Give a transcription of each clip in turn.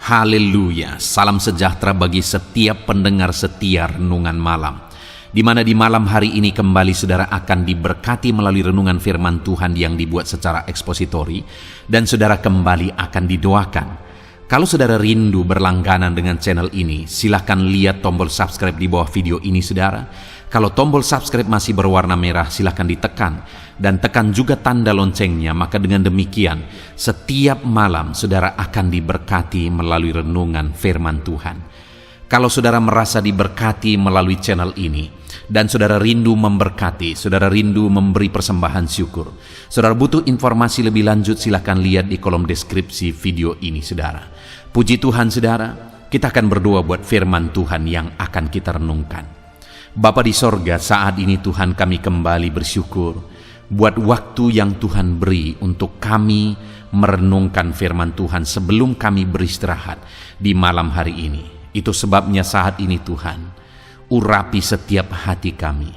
Haleluya, salam sejahtera bagi setiap pendengar setia Renungan Malam. Di mana di malam hari ini kembali saudara akan diberkati melalui renungan firman Tuhan yang dibuat secara ekspositori, dan saudara kembali akan didoakan. Kalau saudara rindu berlangganan dengan channel ini, silahkan lihat tombol subscribe di bawah video ini saudara. Kalau tombol subscribe masih berwarna merah, silahkan ditekan. Dan tekan juga tanda loncengnya, maka dengan demikian setiap malam saudara akan diberkati melalui renungan firman Tuhan. Kalau saudara merasa diberkati melalui channel ini, dan saudara rindu memberkati, saudara rindu memberi persembahan syukur, saudara butuh informasi lebih lanjut, silahkan lihat di kolom deskripsi video ini saudara. Puji Tuhan saudara, kita akan berdoa buat firman Tuhan yang akan kita renungkan. Bapa di sorga, saat ini Tuhan kami kembali bersyukur buat waktu yang Tuhan beri untuk kami merenungkan firman Tuhan sebelum kami beristirahat di malam hari ini. Itu sebabnya saat ini Tuhan, urapi setiap hati kami.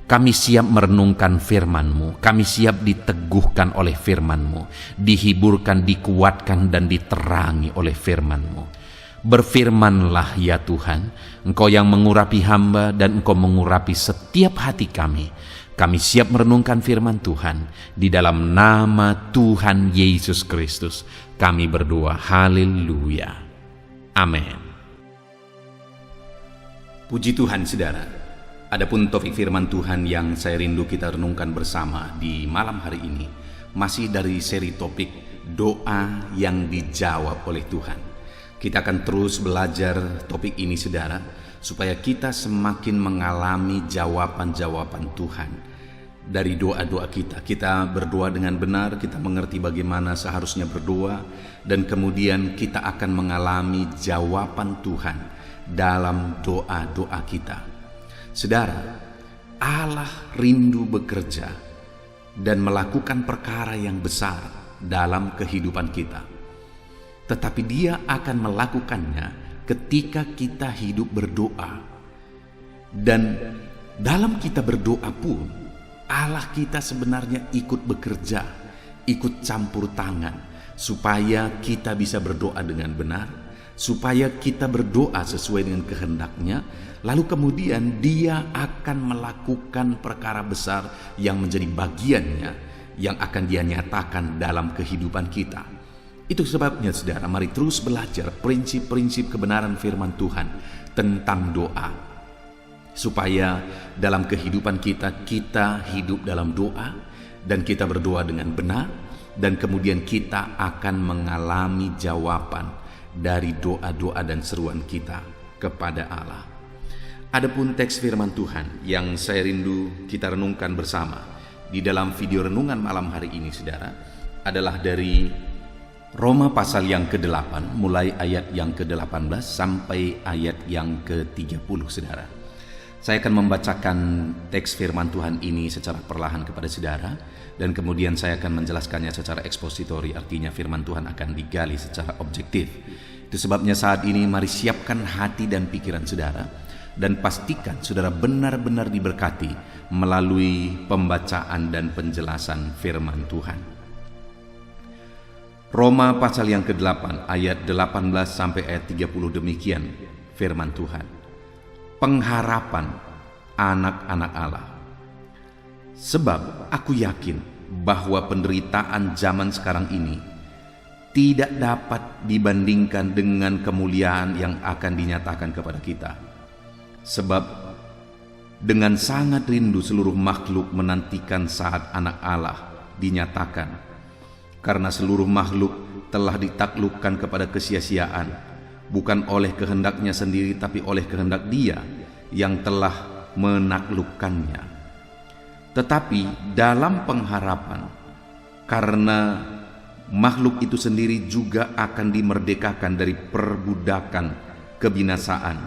Kami siap merenungkan firman-Mu, kami siap diteguhkan oleh firman-Mu, dihiburkan, dikuatkan, dan diterangi oleh firman-Mu. Berfirmanlah ya Tuhan, Engkau yang mengurapi hamba dan Engkau mengurapi setiap hati kami. Kami siap merenungkan firman Tuhan. Di dalam nama Tuhan Yesus Kristus kami berdoa, haleluya, amin. Puji Tuhan saudara, adapun topik firman Tuhan yang saya rindu kita renungkan bersama di malam hari ini masih dari seri topik doa yang dijawab oleh Tuhan. Kita akan terus belajar topik ini saudara, supaya kita semakin mengalami jawaban-jawaban Tuhan dari doa-doa kita. Kita berdoa dengan benar, kita mengerti bagaimana seharusnya berdoa, dan kemudian kita akan mengalami jawaban Tuhan dalam doa-doa kita. Saudara, Allah rindu bekerja dan melakukan perkara yang besar dalam kehidupan kita. Tetapi Dia akan melakukannya ketika kita hidup berdoa. Dan dalam kita berdoa pun, Allah kita sebenarnya ikut bekerja, ikut campur tangan, supaya kita bisa berdoa dengan benar, supaya kita berdoa sesuai dengan kehendak-Nya, lalu kemudian Dia akan melakukan perkara besar yang menjadi bagiannya, yang akan Dia nyatakan dalam kehidupan kita. Itu sebabnya saudara, mari terus belajar prinsip-prinsip kebenaran firman Tuhan tentang doa, supaya dalam kehidupan kita, kita hidup dalam doa, dan kita berdoa dengan benar, dan kemudian kita akan mengalami jawaban dari doa-doa dan seruan kita kepada Allah. Adapun teks firman Tuhan yang saya rindu kita renungkan bersama di dalam video renungan malam hari ini saudara, adalah dari Roma pasal yang ke-8, mulai ayat yang ke-18 sampai ayat yang ke-30 saudara. Saya akan membacakan teks firman Tuhan ini secara perlahan kepada saudara, dan kemudian saya akan menjelaskannya secara ekspositori, artinya firman Tuhan akan digali secara objektif. Itu sebabnya saat ini mari siapkan hati dan pikiran saudara, dan pastikan saudara benar-benar diberkati melalui pembacaan dan penjelasan firman Tuhan. Roma pasal yang ke-8 ayat 18 sampai ayat 30 demikian firman Tuhan. Pengharapan anak-anak Allah. Sebab aku yakin bahwa penderitaan zaman sekarang ini tidak dapat dibandingkan dengan kemuliaan yang akan dinyatakan kepada kita. Sebab dengan sangat rindu seluruh makhluk menantikan saat anak Allah dinyatakan. Karena seluruh makhluk telah ditaklukkan kepada kesia-siaan, bukan oleh kehendaknya sendiri, tapi oleh kehendak Dia yang telah menaklukkannya. Tetapi dalam pengharapan, karena makhluk itu sendiri juga akan dimerdekakan dari perbudakan kebinasaan,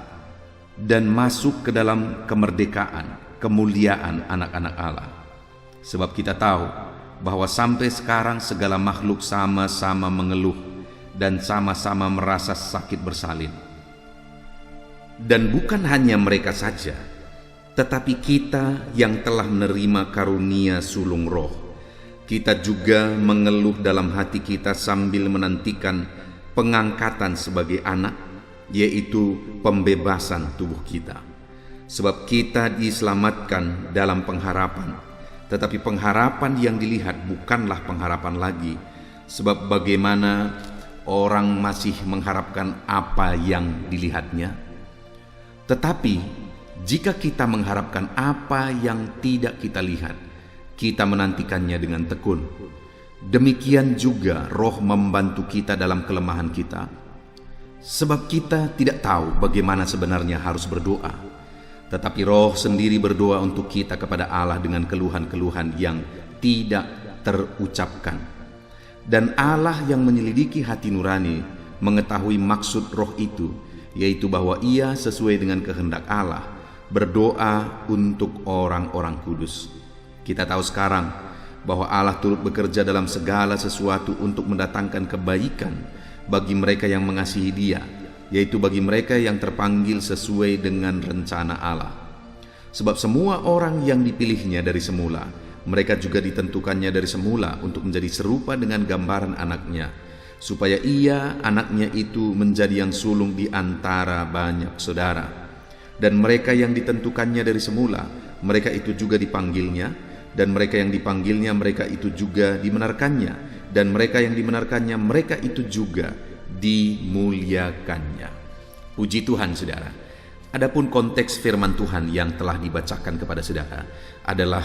dan masuk ke dalam kemerdekaan, kemuliaan anak-anak Allah. Sebab kita tahu bahwa sampai sekarang segala makhluk sama-sama mengeluh dan sama-sama merasa sakit bersalin. Dan bukan hanya mereka saja, tetapi kita yang telah menerima karunia sulung roh, kita juga mengeluh dalam hati kita sambil menantikan pengangkatan sebagai anak, yaitu pembebasan tubuh kita. Sebab kita diselamatkan dalam pengharapan, tetapi pengharapan yang dilihat bukanlah pengharapan lagi. Sebab bagaimana orang masih mengharapkan apa yang dilihatnya? Tetapi jika kita mengharapkan apa yang tidak kita lihat, kita menantikannya dengan tekun. Demikian juga Roh membantu kita dalam kelemahan kita. Sebab kita tidak tahu bagaimana sebenarnya harus berdoa, tetapi Roh sendiri berdoa untuk kita kepada Allah dengan keluhan-keluhan yang tidak terucapkan. Dan Allah yang menyelidiki hati nurani mengetahui maksud Roh itu, yaitu bahwa Ia sesuai dengan kehendak Allah berdoa untuk orang-orang kudus. Kita tahu sekarang bahwa Allah turut bekerja dalam segala sesuatu untuk mendatangkan kebaikan bagi mereka yang mengasihi Dia, yaitu bagi mereka yang terpanggil sesuai dengan rencana Allah. Sebab semua orang yang dipilihnya dari semula, mereka juga ditentukannya dari semula untuk menjadi serupa dengan gambaran anaknya, supaya Ia, anaknya itu, menjadi yang sulung di antara banyak saudara. Dan mereka yang ditentukannya dari semula, mereka itu juga dipanggilnya. Dan mereka yang dipanggilnya, mereka itu juga dibenarkannya. Dan mereka yang dibenarkannya, mereka itu juga dimuliakannya. Puji Tuhan, saudara. Adapun konteks firman Tuhan yang telah dibacakan kepada saudara adalah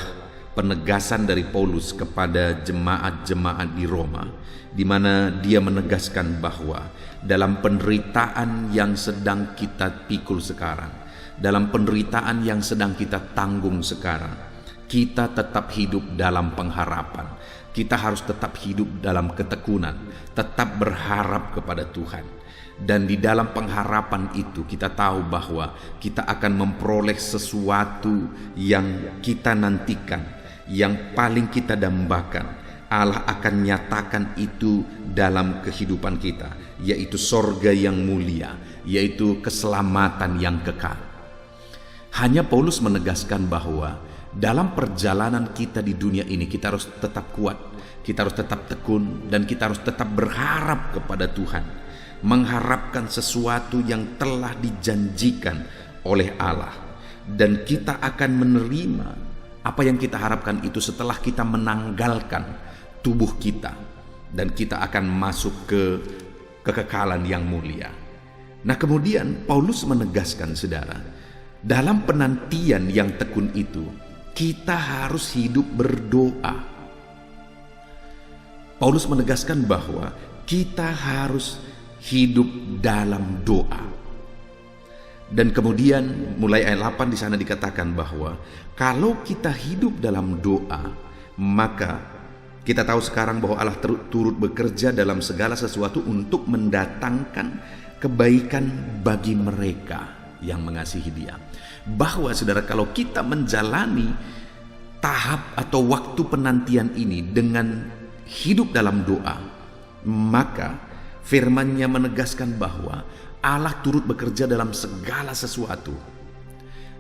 penegasan dari Paulus kepada jemaat-jemaat di Roma, di mana dia menegaskan bahwa dalam penderitaan yang sedang kita pikul sekarang, dalam penderitaan yang sedang kita tanggung sekarang, kita tetap hidup dalam pengharapan. Kita harus tetap hidup dalam ketekunan, tetap berharap kepada Tuhan. Dan di dalam pengharapan itu kita tahu bahwa kita akan memperoleh sesuatu yang kita nantikan, yang paling kita dambakan. Allah akan nyatakan itu dalam kehidupan kita, yaitu sorga yang mulia, yaitu keselamatan yang kekal. Hanya Paulus menegaskan bahwa dalam perjalanan kita di dunia ini, kita harus tetap kuat, kita harus tetap tekun, dan kita harus tetap berharap kepada Tuhan, mengharapkan sesuatu yang telah dijanjikan oleh Allah. Dan kita akan menerima apa yang kita harapkan itu setelah kita menanggalkan tubuh kita, dan kita akan masuk ke kekekalan yang mulia. Nah, kemudian Paulus menegaskan, saudara, dalam penantian yang tekun itu, kita harus hidup berdoa. Paulus menegaskan bahwa kita harus hidup dalam doa. Dan kemudian mulai ayat 8 di sana dikatakan bahwa kalau kita hidup dalam doa, maka kita tahu sekarang bahwa Allah turut bekerja dalam segala sesuatu untuk mendatangkan kebaikan bagi mereka yang mengasihi Dia. Bahwa saudara, kalau kita menjalani tahap atau waktu penantian ini dengan hidup dalam doa, maka firman-Nya menegaskan bahwa Allah turut bekerja dalam segala sesuatu.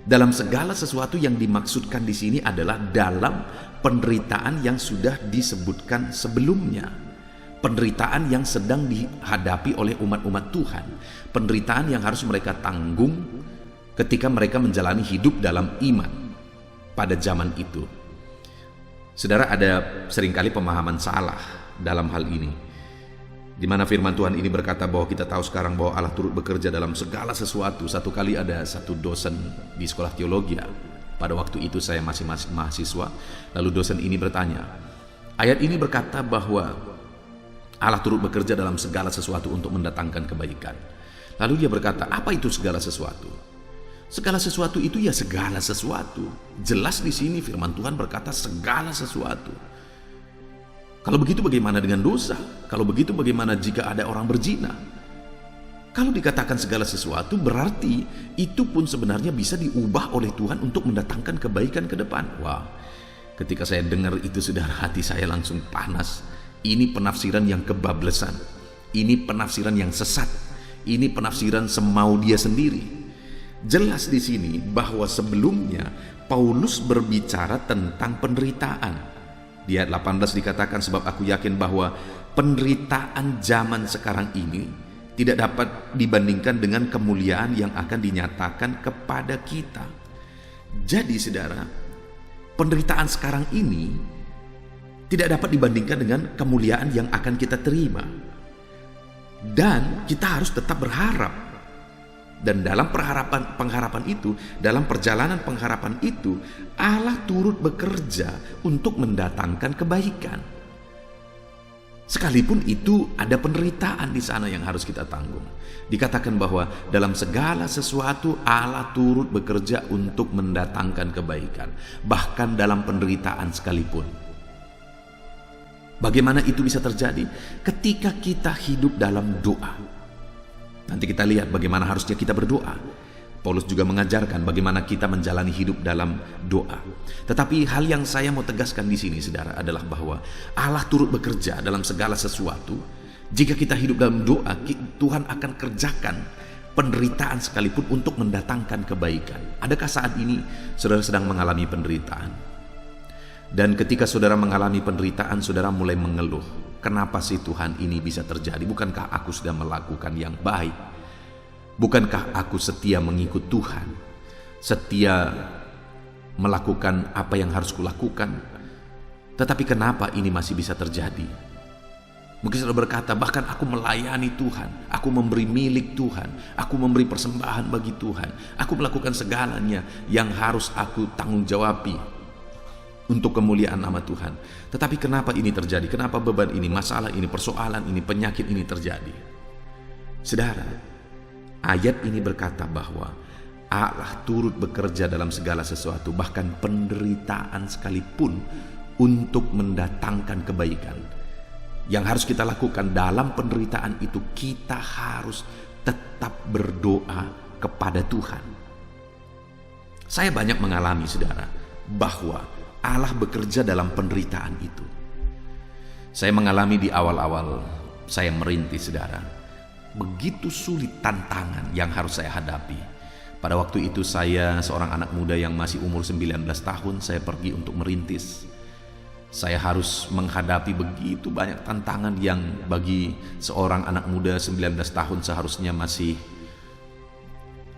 Dalam segala sesuatu yang dimaksudkan di sini adalah dalam penderitaan yang sudah disebutkan sebelumnya. Penderitaan yang sedang dihadapi oleh umat-umat Tuhan. Penderitaan yang harus mereka tanggung ketika mereka menjalani hidup dalam iman pada zaman itu. Saudara, ada seringkali pemahaman salah dalam hal ini, di mana firman Tuhan ini berkata bahwa kita tahu sekarang bahwa Allah turut bekerja dalam segala sesuatu. Satu kali ada satu dosen di sekolah teologi, pada waktu itu saya masih mahasiswa, lalu dosen ini bertanya, ayat ini berkata bahwa Allah turut bekerja dalam segala sesuatu untuk mendatangkan kebaikan. Lalu dia berkata, apa itu segala sesuatu? Segala sesuatu itu ya segala sesuatu. Jelas di sini firman Tuhan berkata segala sesuatu. Kalau begitu bagaimana dengan dosa? Kalau begitu bagaimana jika ada orang berzina? Kalau dikatakan segala sesuatu, berarti itu pun sebenarnya bisa diubah oleh Tuhan untuk mendatangkan kebaikan ke depan. Wah, ketika saya dengar itu, saudara, hati saya langsung panas. Ini penafsiran yang kebablasan. Ini penafsiran yang sesat. Ini penafsiran semau dia sendiri. Jelas di sini bahwa sebelumnya Paulus berbicara tentang penderitaan. Di ayat 18 dikatakan, sebab aku yakin bahwa penderitaan zaman sekarang ini tidak dapat dibandingkan dengan kemuliaan yang akan dinyatakan kepada kita. Jadi saudara, penderitaan sekarang ini tidak dapat dibandingkan dengan kemuliaan yang akan kita terima. Dan kita harus tetap berharap. Dan dalam pengharapan itu, dalam perjalanan pengharapan itu, Allah turut bekerja untuk mendatangkan kebaikan. Sekalipun itu ada penderitaan di sana yang harus kita tanggung. Dikatakan bahwa dalam segala sesuatu Allah turut bekerja untuk mendatangkan kebaikan, bahkan dalam penderitaan sekalipun. Bagaimana itu bisa terjadi? Ketika kita hidup dalam doa. Nanti kita lihat bagaimana harusnya kita berdoa. Paulus juga mengajarkan bagaimana kita menjalani hidup dalam doa. Tetapi hal yang saya mau tegaskan di sini, saudara, adalah bahwa Allah turut bekerja dalam segala sesuatu. Jika kita hidup dalam doa, Tuhan akan kerjakan penderitaan sekalipun untuk mendatangkan kebaikan. Adakah saat ini saudara sedang mengalami penderitaan? Dan ketika saudara mengalami penderitaan, saudara mulai mengeluh. Kenapa sih Tuhan ini bisa terjadi? Bukankah aku sudah melakukan yang baik? Bukankah aku setia mengikut Tuhan? Setia melakukan apa yang harus kulakukan? Tetapi kenapa ini masih bisa terjadi? Mungkin saudara berkata, bahkan aku melayani Tuhan, aku memberi milik Tuhan, aku memberi persembahan bagi Tuhan, aku melakukan segalanya yang harus aku tanggung jawabi untuk kemuliaan nama Tuhan. Tetapi kenapa ini terjadi? Kenapa beban ini, masalah ini, persoalan ini, penyakit ini terjadi? Saudara, ayat ini berkata bahwa Allah turut bekerja dalam segala sesuatu, bahkan penderitaan sekalipun, untuk mendatangkan kebaikan. Yang harus kita lakukan dalam penderitaan itu, kita harus tetap berdoa kepada Tuhan. Saya banyak mengalami, saudara, bahwa Allah bekerja dalam penderitaan itu. Saya mengalami di awal-awal saya merintis, saudara. Begitu sulit tantangan yang harus saya hadapi. Pada waktu itu saya seorang anak muda yang masih umur 19 tahun, saya pergi untuk merintis. Saya harus menghadapi begitu banyak tantangan yang bagi seorang anak muda 19 tahun seharusnya masih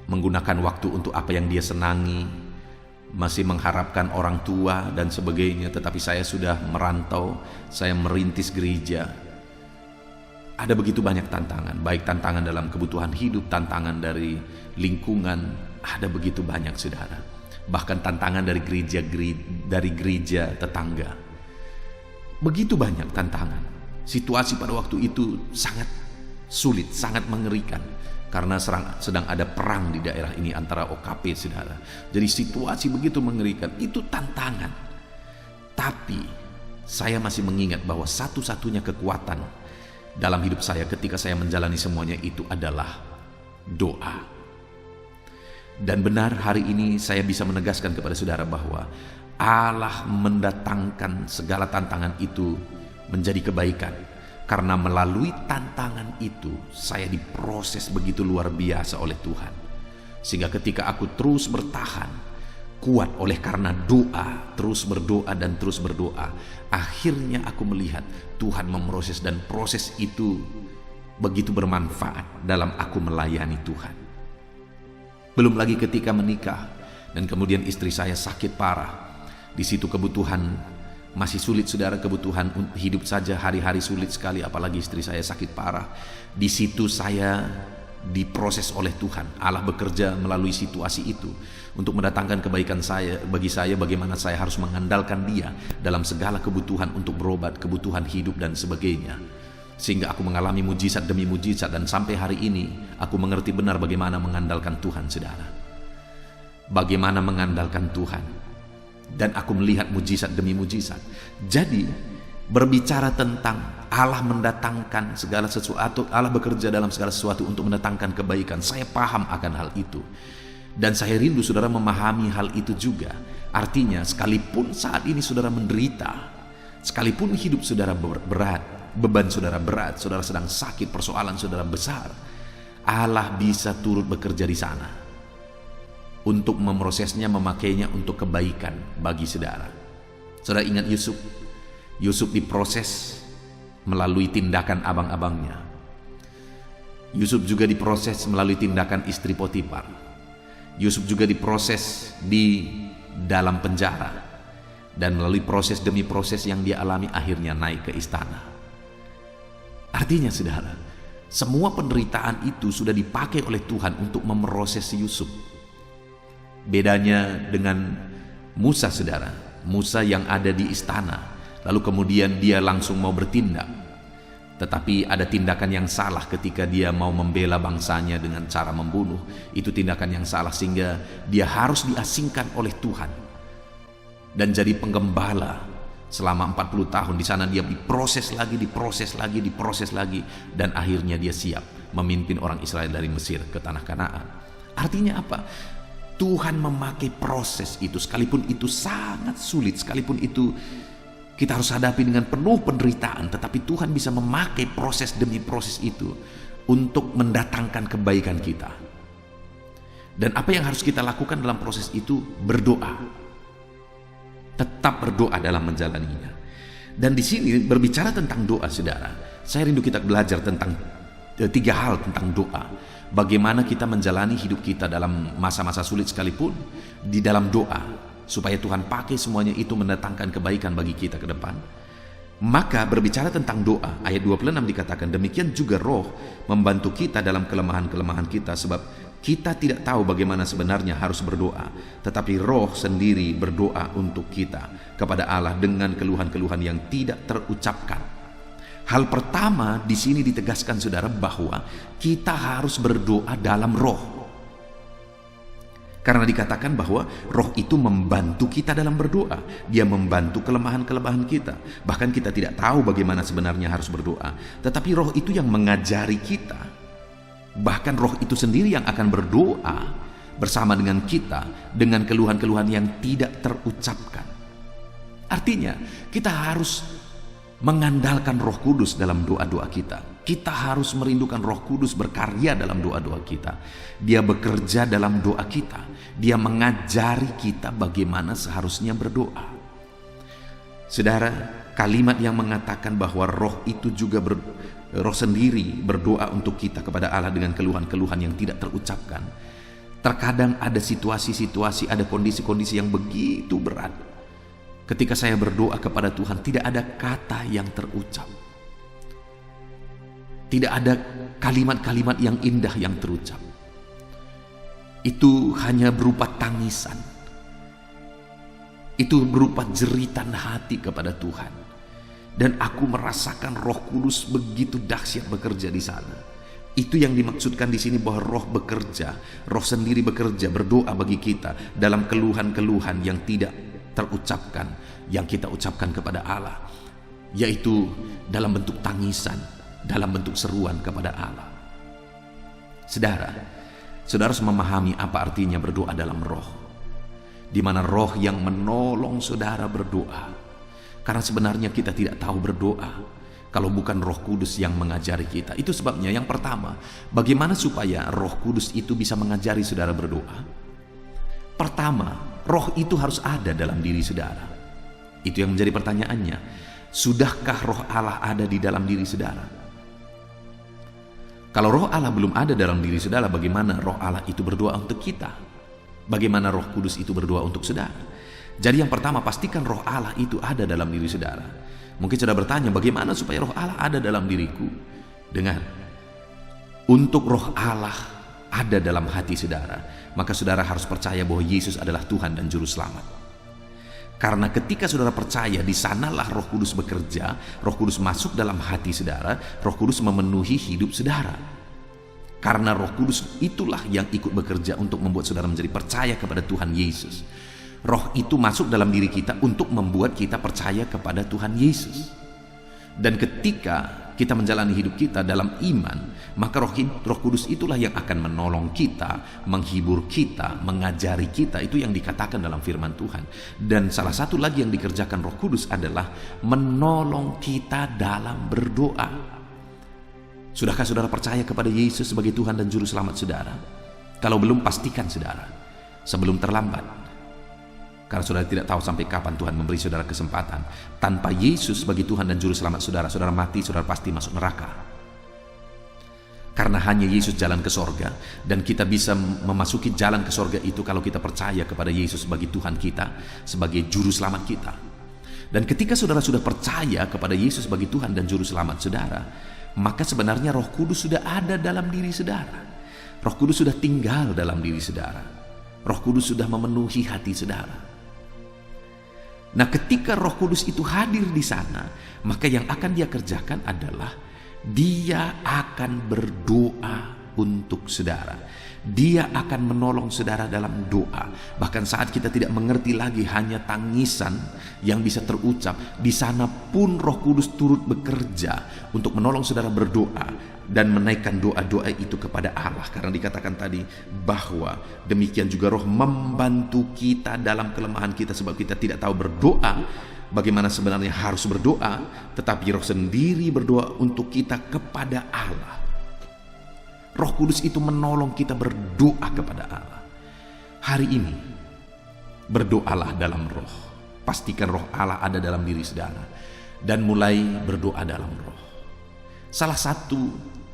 menggunakan waktu untuk apa yang dia senangi, masih mengharapkan orang tua dan sebagainya. Tetapi saya sudah merantau, saya merintis gereja. Ada begitu banyak tantangan, baik tantangan dalam kebutuhan hidup, tantangan dari lingkungan, ada begitu banyak, saudara. Bahkan tantangan dari gereja tetangga. Begitu banyak tantangan. Situasi pada waktu itu sangat sulit, sangat mengerikan. Karena sedang ada perang di daerah ini antara OKP, saudara. Jadi situasi begitu mengerikan, itu tantangan. Tapi saya masih mengingat bahwa satu-satunya kekuatan dalam hidup saya ketika saya menjalani semuanya itu adalah doa. Dan benar, hari ini saya bisa menegaskan kepada saudara bahwa Allah mendatangkan segala tantangan itu menjadi kebaikan. Karena melalui tantangan itu saya diproses begitu luar biasa oleh Tuhan. Sehingga ketika aku terus bertahan, kuat oleh karena doa, terus berdoa dan terus berdoa, akhirnya aku melihat Tuhan memproses, dan proses itu begitu bermanfaat dalam aku melayani Tuhan. Belum lagi ketika menikah dan kemudian istri saya sakit parah. Di situ kebutuhan masih sulit, saudara, kebutuhan hidup saja hari-hari sulit sekali, apalagi istri saya sakit parah. Di situ saya diproses oleh Tuhan. Allah bekerja melalui situasi itu untuk mendatangkan kebaikan bagi saya, bagaimana saya harus mengandalkan Dia dalam segala kebutuhan untuk berobat, kebutuhan hidup dan sebagainya. Sehingga aku mengalami mujizat demi mujizat, dan sampai hari ini aku mengerti benar bagaimana mengandalkan Tuhan, saudara. Bagaimana mengandalkan Tuhan. Dan aku melihat mujizat demi mujizat. Jadi berbicara tentang Allah mendatangkan segala sesuatu, Allah bekerja dalam segala sesuatu untuk mendatangkan kebaikan, saya paham akan hal itu. Dan saya rindu saudara memahami hal itu juga. Artinya sekalipun saat ini saudara menderita, sekalipun hidup saudara berat, beban saudara berat, saudara sedang sakit, persoalan saudara besar, Allah bisa turut bekerja di sana untuk memprosesnya, memakainya untuk kebaikan bagi saudara. Saudara ingat Yusuf? Yusuf diproses melalui tindakan abang-abangnya. Yusuf juga diproses melalui tindakan istri Potifar. Yusuf juga diproses di dalam penjara, dan melalui proses demi proses yang dia alami akhirnya naik ke istana. Artinya saudara, semua penderitaan itu sudah dipakai oleh Tuhan untuk memproses Yusuf. Bedanya dengan Musa saudara, Musa yang ada di istana, lalu kemudian dia langsung mau bertindak. Tetapi ada tindakan yang salah ketika dia mau membela bangsanya dengan cara membunuh. Itu tindakan yang salah sehingga dia harus diasingkan oleh Tuhan dan jadi penggembala selama 40 tahun. Di sana dia diproses lagi, dan akhirnya dia siap memimpin orang Israel dari Mesir ke tanah Kanaan. Artinya apa? Tuhan memakai proses itu, sekalipun itu sangat sulit, sekalipun itu kita harus hadapi dengan penuh penderitaan, tetapi Tuhan bisa memakai proses demi proses itu untuk mendatangkan kebaikan kita. Dan apa yang harus kita lakukan dalam proses itu? Berdoa. Tetap berdoa dalam menjalaninya. Dan di sini berbicara tentang doa, saudara. Saya rindu kita belajar tentang 3 hal tentang doa. Bagaimana kita menjalani hidup kita dalam masa-masa sulit sekalipun di dalam doa, supaya Tuhan pakai semuanya itu mendatangkan kebaikan bagi kita ke depan. Maka berbicara tentang doa, ayat 26 dikatakan, demikian juga Roh membantu kita dalam kelemahan-kelemahan kita, sebab kita tidak tahu bagaimana sebenarnya harus berdoa, tetapi Roh sendiri berdoa untuk kita kepada Allah dengan keluhan-keluhan yang tidak terucapkan. Hal pertama di sini ditegaskan saudara bahwa kita harus berdoa dalam Roh. Karena dikatakan bahwa Roh itu membantu kita dalam berdoa. Dia membantu kelemahan-kelemahan kita. Bahkan kita tidak tahu bagaimana sebenarnya harus berdoa. Tetapi Roh itu yang mengajari kita. Bahkan Roh itu sendiri yang akan berdoa bersama dengan kita dengan keluhan-keluhan yang tidak terucapkan. Artinya kita harus mengandalkan Roh Kudus dalam doa-doa kita. Kita harus merindukan Roh Kudus berkarya dalam doa-doa kita. Dia bekerja dalam doa kita. Dia mengajari kita bagaimana seharusnya berdoa. Saudara, kalimat yang mengatakan bahwa Roh itu juga Roh sendiri berdoa untuk kita kepada Allah dengan keluhan-keluhan yang tidak terucapkan. Terkadang ada situasi-situasi, ada kondisi-kondisi yang begitu berat. Ketika saya berdoa kepada Tuhan, tidak ada kata yang terucap. Tidak ada kalimat-kalimat yang indah yang terucap. Itu hanya berupa tangisan. Itu berupa jeritan hati kepada Tuhan. Dan aku merasakan Roh Kudus begitu dahsyat bekerja di sana. Itu yang dimaksudkan di sini bahwa Roh bekerja, Roh sendiri bekerja, berdoa bagi kita dalam keluhan-keluhan yang tidak terucapkan, yang kita ucapkan kepada Allah, yaitu dalam bentuk tangisan, dalam bentuk seruan kepada Allah. Saudara harus memahami apa artinya berdoa dalam Roh, di mana Roh yang menolong saudara berdoa. Karena sebenarnya kita tidak tahu berdoa kalau bukan Roh Kudus yang mengajari kita. Itu sebabnya yang pertama, bagaimana supaya Roh Kudus itu bisa mengajari saudara berdoa? Pertama, Roh itu harus ada dalam diri saudara. Itu yang menjadi pertanyaannya. Sudahkah Roh Allah ada di dalam diri saudara? Kalau Roh Allah belum ada dalam diri saudara, bagaimana Roh Allah itu berdoa untuk kita? Bagaimana Roh Kudus itu berdoa untuk saudara? Jadi yang pertama, pastikan Roh Allah itu ada dalam diri saudara. Mungkin saudara bertanya, bagaimana supaya Roh Allah ada dalam diriku? Dengar, untuk Roh Allah ada dalam hati saudara, maka saudara harus percaya bahwa Yesus adalah Tuhan dan Juru Selamat. Karena ketika saudara percaya, di sanalah Roh Kudus bekerja. Roh Kudus masuk dalam hati saudara. Roh Kudus memenuhi hidup saudara. Karena Roh Kudus itulah yang ikut bekerja untuk membuat saudara menjadi percaya kepada Tuhan Yesus. Roh itu masuk dalam diri kita untuk membuat kita percaya kepada Tuhan Yesus. Dan ketika kita menjalani hidup kita dalam iman, maka Roh Kudus itulah yang akan menolong kita, menghibur kita, mengajari kita. Itu yang dikatakan dalam firman Tuhan. Dan salah satu lagi yang dikerjakan Roh Kudus adalah menolong kita dalam berdoa. Sudahkah saudara percaya kepada Yesus sebagai Tuhan dan Juru Selamat saudara? Kalau belum, pastikan saudara, sebelum terlambat. Karena saudara tidak tahu sampai kapan Tuhan memberi saudara kesempatan. Tanpa Yesus sebagai Tuhan dan Juru Selamat saudara, saudara mati, saudara pasti masuk neraka. Karena hanya Yesus jalan ke sorga, dan kita bisa memasuki jalan ke sorga itu kalau kita percaya kepada Yesus sebagai Tuhan kita, sebagai Juru Selamat kita. Dan ketika saudara sudah percaya kepada Yesus sebagai Tuhan dan Juru Selamat saudara, maka sebenarnya Roh Kudus sudah ada dalam diri saudara. Roh Kudus sudah tinggal dalam diri saudara. Roh Kudus sudah memenuhi hati saudara. Nah, ketika Roh Kudus itu hadir di sana, maka yang akan dia kerjakan adalah dia akan berdoa untuk saudara. Dia akan menolong saudara dalam doa. Bahkan saat kita tidak mengerti lagi hanya tangisan yang bisa terucap, di sana pun Roh Kudus turut bekerja untuk menolong saudara berdoa dan menaikkan doa-doa itu kepada Allah. Karena dikatakan tadi bahwa demikian juga Roh membantu kita dalam kelemahan kita, sebab kita tidak tahu berdoa bagaimana sebenarnya harus berdoa, tetapi Roh sendiri berdoa untuk kita kepada Allah. Roh Kudus itu menolong kita berdoa kepada Allah. Hari ini, berdoalah dalam Roh. Pastikan Roh Allah ada dalam diri saudara, dan mulai berdoa dalam Roh. Salah satu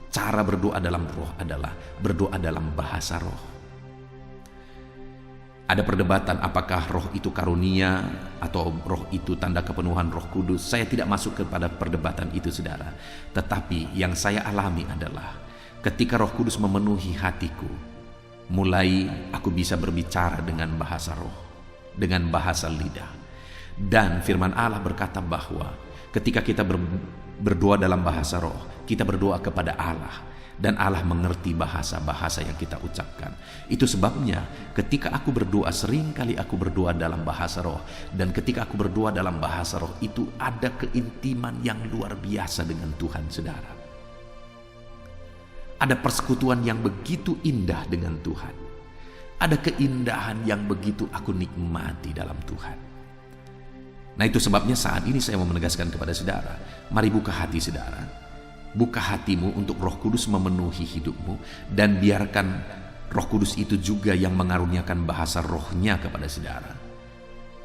cara berdoa dalam Roh adalah berdoa dalam bahasa Roh. Ada perdebatan apakah Roh itu karunia atau Roh itu tanda kepenuhan Roh Kudus. Saya tidak masuk kepada perdebatan itu saudara. Tetapi yang saya alami adalah ketika Roh Kudus memenuhi hatiku, mulai aku bisa berbicara dengan bahasa Roh, dengan bahasa lidah. Dan firman Allah berkata bahwa ketika kita berdoa dalam bahasa Roh, kita berdoa kepada Allah, dan Allah mengerti bahasa-bahasa yang kita ucapkan. Itu sebabnya ketika aku berdoa, seringkali aku berdoa dalam bahasa Roh. Dan ketika aku berdoa dalam bahasa Roh, itu ada keintiman yang luar biasa dengan Tuhan saudara. Ada persekutuan yang begitu indah dengan Tuhan. Ada keindahan yang begitu aku nikmati dalam Tuhan. Nah, itu sebabnya saat ini saya mau menegaskan kepada saudara, mari buka hati saudara. Buka hatimu untuk Roh Kudus memenuhi hidupmu, dan biarkan Roh Kudus itu juga yang mengaruniakan bahasa rohnya kepada saudara.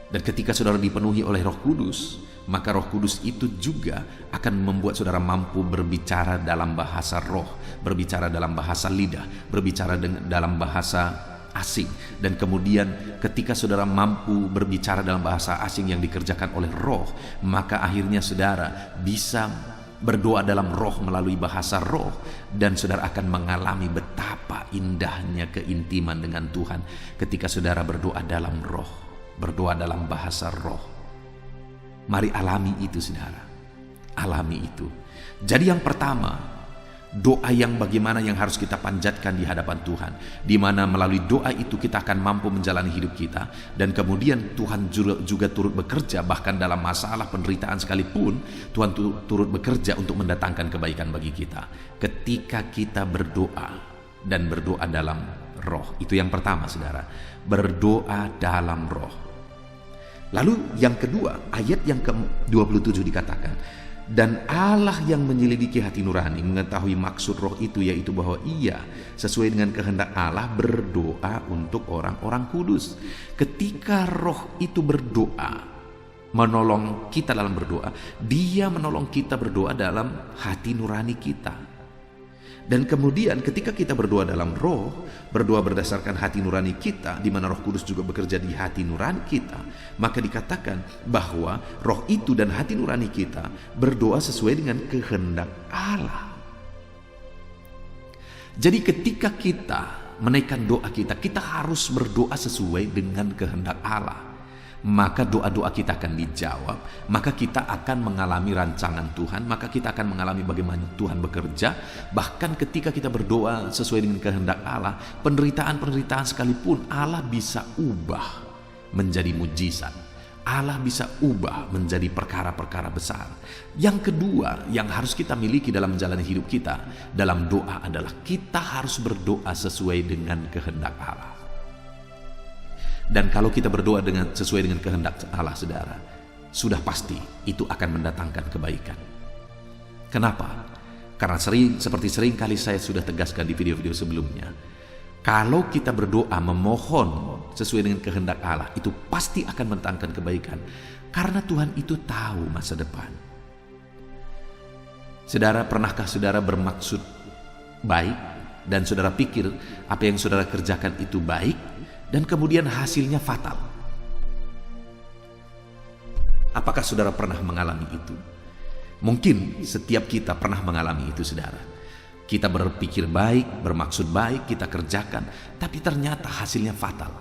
Dan ketika saudara dipenuhi oleh Roh Kudus, maka Roh Kudus itu juga akan membuat saudara mampu berbicara dalam bahasa roh, berbicara dalam bahasa lidah, berbicara dalam bahasa asing. Dan kemudian ketika saudara mampu berbicara dalam bahasa asing yang dikerjakan oleh roh, maka akhirnya saudara bisa berdoa dalam roh melalui bahasa roh, dan saudara akan mengalami betapa indahnya keintiman dengan Tuhan ketika saudara berdoa dalam roh, berdoa dalam bahasa roh. Mari alami itu saudara, alami itu. Jadi yang pertama, doa yang bagaimana yang harus kita panjatkan di hadapan Tuhan, di mana melalui doa itu kita akan mampu menjalani hidup kita, dan kemudian Tuhan juga turut bekerja bahkan dalam masalah penderitaan sekalipun. Tuhan turut bekerja untuk mendatangkan kebaikan bagi kita ketika kita berdoa dan berdoa dalam roh. Itu yang pertama saudara, berdoa dalam roh. Lalu yang kedua, ayat yang ke-27 dikatakan, dan Allah yang menyelidiki hati nurani mengetahui maksud roh itu, yaitu bahwa ia sesuai dengan kehendak Allah berdoa untuk orang-orang kudus. Ketika roh itu berdoa, menolong kita dalam berdoa, dia menolong kita berdoa dalam hati nurani kita. Dan kemudian ketika kita berdoa dalam roh, berdoa berdasarkan hati nurani kita, di mana Roh Kudus juga bekerja di hati nurani kita, maka dikatakan bahwa roh itu dan hati nurani kita berdoa sesuai dengan kehendak Allah. Jadi ketika kita menaikkan doa kita, kita harus berdoa sesuai dengan kehendak Allah. Maka doa-doa kita akan dijawab, maka kita akan mengalami rancangan Tuhan, maka kita akan mengalami bagaimana Tuhan bekerja. Bahkan ketika kita berdoa sesuai dengan kehendak Allah, penderitaan-penderitaan sekalipun Allah bisa ubah menjadi mujizat. Allah bisa ubah menjadi perkara-perkara besar. Yang kedua yang harus kita miliki dalam menjalani hidup kita dalam doa adalah kita harus berdoa sesuai dengan kehendak Allah. Dan kalau kita berdoa sesuai dengan kehendak Allah saudara, sudah pasti itu akan mendatangkan kebaikan. Kenapa? Karena seperti sering kali saya sudah tegaskan di video-video sebelumnya, kalau kita berdoa memohon sesuai dengan kehendak Allah, itu pasti akan mendatangkan kebaikan. Karena Tuhan itu tahu masa depan. Saudara, pernahkah saudara bermaksud baik, dan saudara pikir apa yang saudara kerjakan itu baik, dan kemudian hasilnya fatal. Apakah saudara pernah mengalami itu? Mungkin setiap kita pernah mengalami itu, saudara. Kita berpikir baik, bermaksud baik, kita kerjakan, tapi ternyata hasilnya fatal.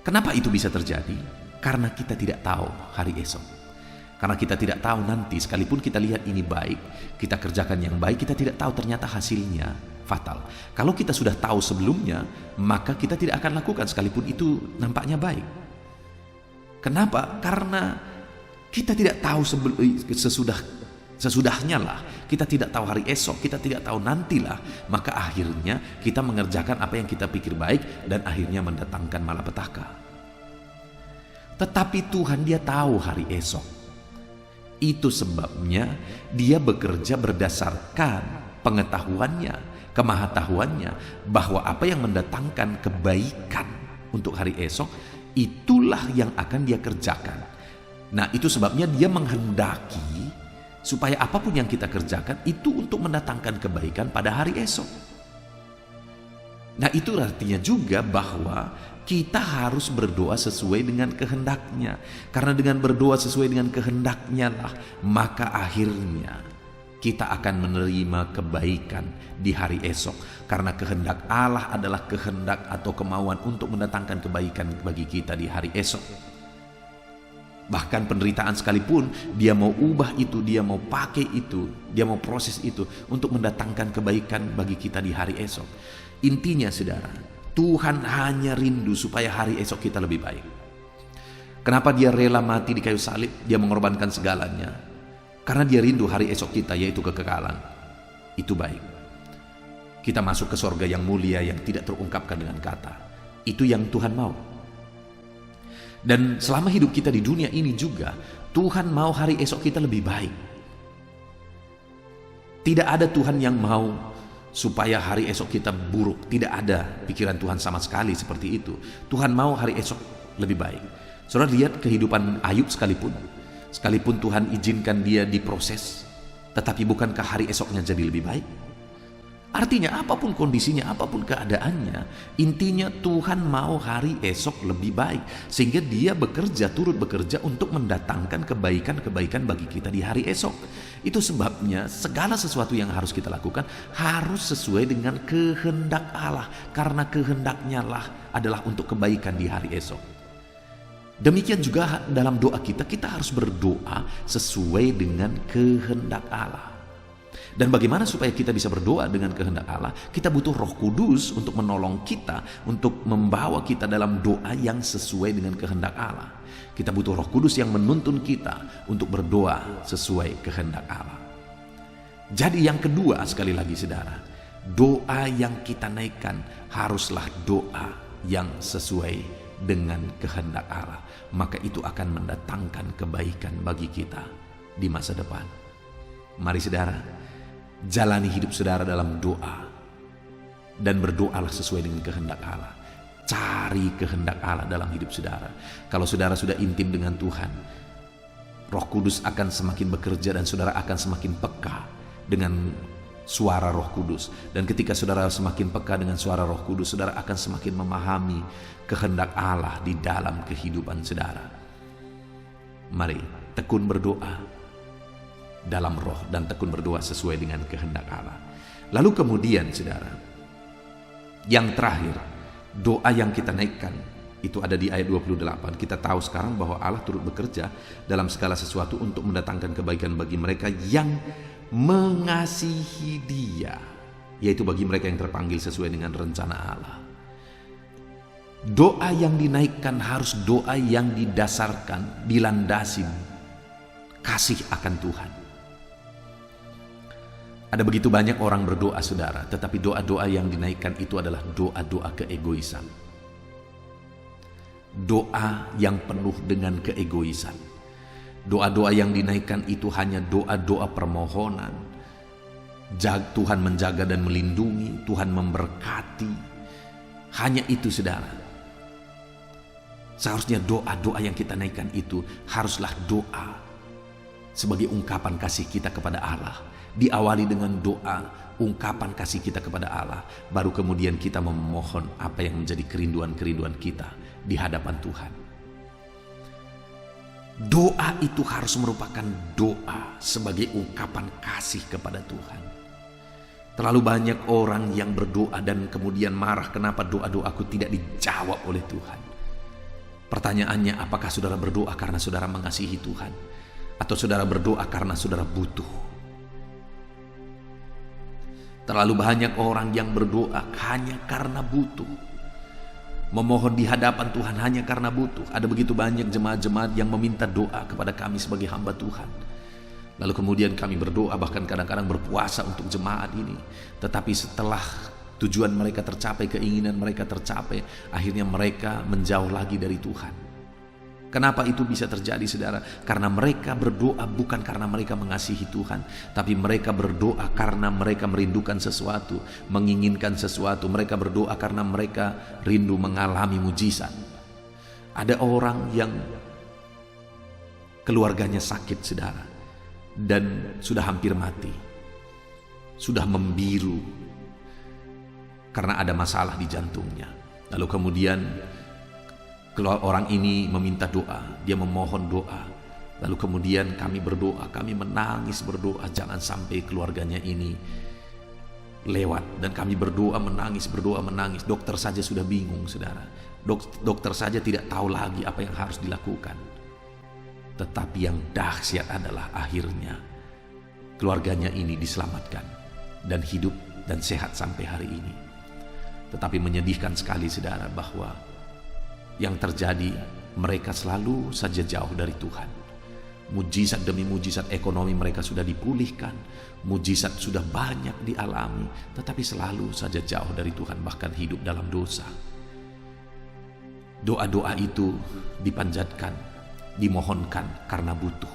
Kenapa itu bisa terjadi? Karena kita tidak tahu hari esok. Karena kita tidak tahu nanti, sekalipun kita lihat ini baik, kita kerjakan yang baik, kita tidak tahu ternyata hasilnya fatal. Kalau kita sudah tahu sebelumnya, maka kita tidak akan lakukan sekalipun itu nampaknya baik. Kenapa? Karena kita tidak tahu sesudahnya lah. Kita tidak tahu hari esok, kita tidak tahu nantilah. Maka akhirnya kita mengerjakan apa yang kita pikir baik dan akhirnya mendatangkan malapetaka. Tetapi Tuhan, Dia tahu hari esok. Itu sebabnya Dia bekerja berdasarkan pengetahuannya, kemahatauannya, bahwa apa yang mendatangkan kebaikan untuk hari esok, itulah yang akan Dia kerjakan. Nah, itu sebabnya Dia menghendaki supaya apapun yang kita kerjakan itu untuk mendatangkan kebaikan pada hari esok. Nah, itu artinya juga bahwa kita harus berdoa sesuai dengan kehendaknya. Karena dengan berdoa sesuai dengan kehendaknya lah, maka akhirnya kita akan menerima kebaikan di hari esok. Karena kehendak Allah adalah kehendak atau kemauan untuk mendatangkan kebaikan bagi kita di hari esok. Bahkan penderitaan sekalipun, Dia mau ubah itu, Dia mau pakai itu, Dia mau proses itu untuk mendatangkan kebaikan bagi kita di hari esok. Intinya, saudara, Tuhan hanya rindu supaya hari esok kita lebih baik. Kenapa Dia rela mati di kayu salib? Dia mengorbankan segalanya karena Dia rindu hari esok kita, yaitu kekekalan. Itu baik. Kita masuk ke sorga yang mulia yang tidak terungkapkan dengan kata. Itu yang Tuhan mau. Dan selama hidup kita di dunia ini juga, Tuhan mau hari esok kita lebih baik. Tidak ada Tuhan yang mau supaya hari esok kita buruk. Tidak ada pikiran Tuhan sama sekali seperti itu. Tuhan mau hari esok lebih baik. Saudara lihat kehidupan Ayub sekalipun Tuhan izinkan dia diproses, tetapi bukankah hari esoknya jadi lebih baik? Artinya apapun kondisinya, apapun keadaannya, intinya Tuhan mau hari esok lebih baik. Sehingga Dia turut bekerja untuk mendatangkan kebaikan-kebaikan bagi kita di hari esok. Itu sebabnya segala sesuatu yang harus kita lakukan harus sesuai dengan kehendak Allah. Karena kehendaknya lah adalah untuk kebaikan di hari esok. Demikian juga dalam doa kita harus berdoa sesuai dengan kehendak Allah. Dan bagaimana supaya kita bisa berdoa dengan kehendak Allah? Kita butuh Roh Kudus untuk menolong kita, untuk membawa kita dalam doa yang sesuai dengan kehendak Allah. Kita butuh Roh Kudus yang menuntun kita untuk berdoa sesuai kehendak Allah. Jadi yang kedua, sekali lagi saudara, doa yang kita naikkan haruslah doa yang sesuai dengan kehendak Allah. Maka itu akan mendatangkan kebaikan bagi kita di masa depan. Mari saudara, jalani hidup saudara dalam doa dan berdoalah sesuai dengan kehendak Allah. Cari kehendak Allah dalam hidup saudara. Kalau saudara sudah intim dengan Tuhan, Roh Kudus akan semakin bekerja dan saudara akan semakin peka dengan suara Roh Kudus. Dan ketika saudara semakin peka dengan suara Roh Kudus, saudara akan semakin memahami kehendak Allah di dalam kehidupan saudara. Mari tekun berdoa dalam roh dan tekun berdoa sesuai dengan kehendak Allah. Lalu kemudian saudara, yang terakhir, doa yang kita naikkan itu ada di ayat 28. Kita tahu sekarang bahwa Allah turut bekerja dalam segala sesuatu untuk mendatangkan kebaikan bagi mereka yang mengasihi Dia, yaitu bagi mereka yang terpanggil sesuai dengan rencana Allah. Doa yang dinaikkan harus doa yang didasarkan, dilandasi kasih akan Tuhan. Ada begitu banyak orang berdoa saudara, tetapi doa-doa yang dinaikkan itu adalah doa-doa keegoisan. Doa yang penuh dengan keegoisan. Doa-doa yang dinaikkan itu hanya doa-doa permohonan. Tuhan menjaga dan melindungi, Tuhan memberkati. Hanya itu saudara. Seharusnya doa-doa yang kita naikkan itu haruslah doa sebagai ungkapan kasih kita kepada Allah. Diawali dengan doa, ungkapan kasih kita kepada Allah, baru kemudian kita memohon apa yang menjadi kerinduan-kerinduan kita di hadapan Tuhan. Doa itu harus merupakan doa sebagai ungkapan kasih kepada Tuhan. Terlalu banyak orang yang berdoa dan kemudian marah kenapa doa-doaku tidak dijawab oleh Tuhan. Pertanyaannya, apakah saudara berdoa karena saudara mengasihi Tuhan? Atau saudara berdoa karena saudara butuh? Terlalu banyak orang yang berdoa hanya karena butuh. Memohon di hadapan Tuhan hanya karena butuh. Ada begitu banyak jemaat-jemaat yang meminta doa kepada kami sebagai hamba Tuhan. Lalu kemudian kami berdoa, bahkan kadang-kadang berpuasa untuk jemaat ini. Tetapi setelah tujuan mereka tercapai, keinginan mereka tercapai, akhirnya mereka menjauh lagi dari Tuhan. Kenapa itu bisa terjadi, saudara? Karena mereka berdoa bukan karena mereka mengasihi Tuhan, tapi mereka berdoa karena mereka merindukan sesuatu, menginginkan sesuatu. Mereka berdoa karena mereka rindu mengalami mujizat. Ada orang yang keluarganya sakit, saudara, dan sudah hampir mati, sudah membiru karena ada masalah di jantungnya. Lalu kemudian orang ini meminta doa, dia memohon doa. Lalu kemudian kami berdoa, kami menangis berdoa, jangan sampai keluarganya ini lewat. Dan kami berdoa, menangis, berdoa, menangis. Dokter saja sudah bingung, saudara. Dokter saja tidak tahu lagi apa yang harus dilakukan. Tetapi yang dahsyat adalah akhirnya keluarganya ini diselamatkan dan hidup dan sehat sampai hari ini. Tetapi menyedihkan sekali, saudara, bahwa yang terjadi, mereka selalu saja jauh dari Tuhan. Mujizat demi mujizat ekonomi mereka sudah dipulihkan, mujizat sudah banyak dialami, tetapi selalu saja jauh dari Tuhan, bahkan hidup dalam dosa. Doa-doa itu dipanjatkan, dimohonkan karena butuh,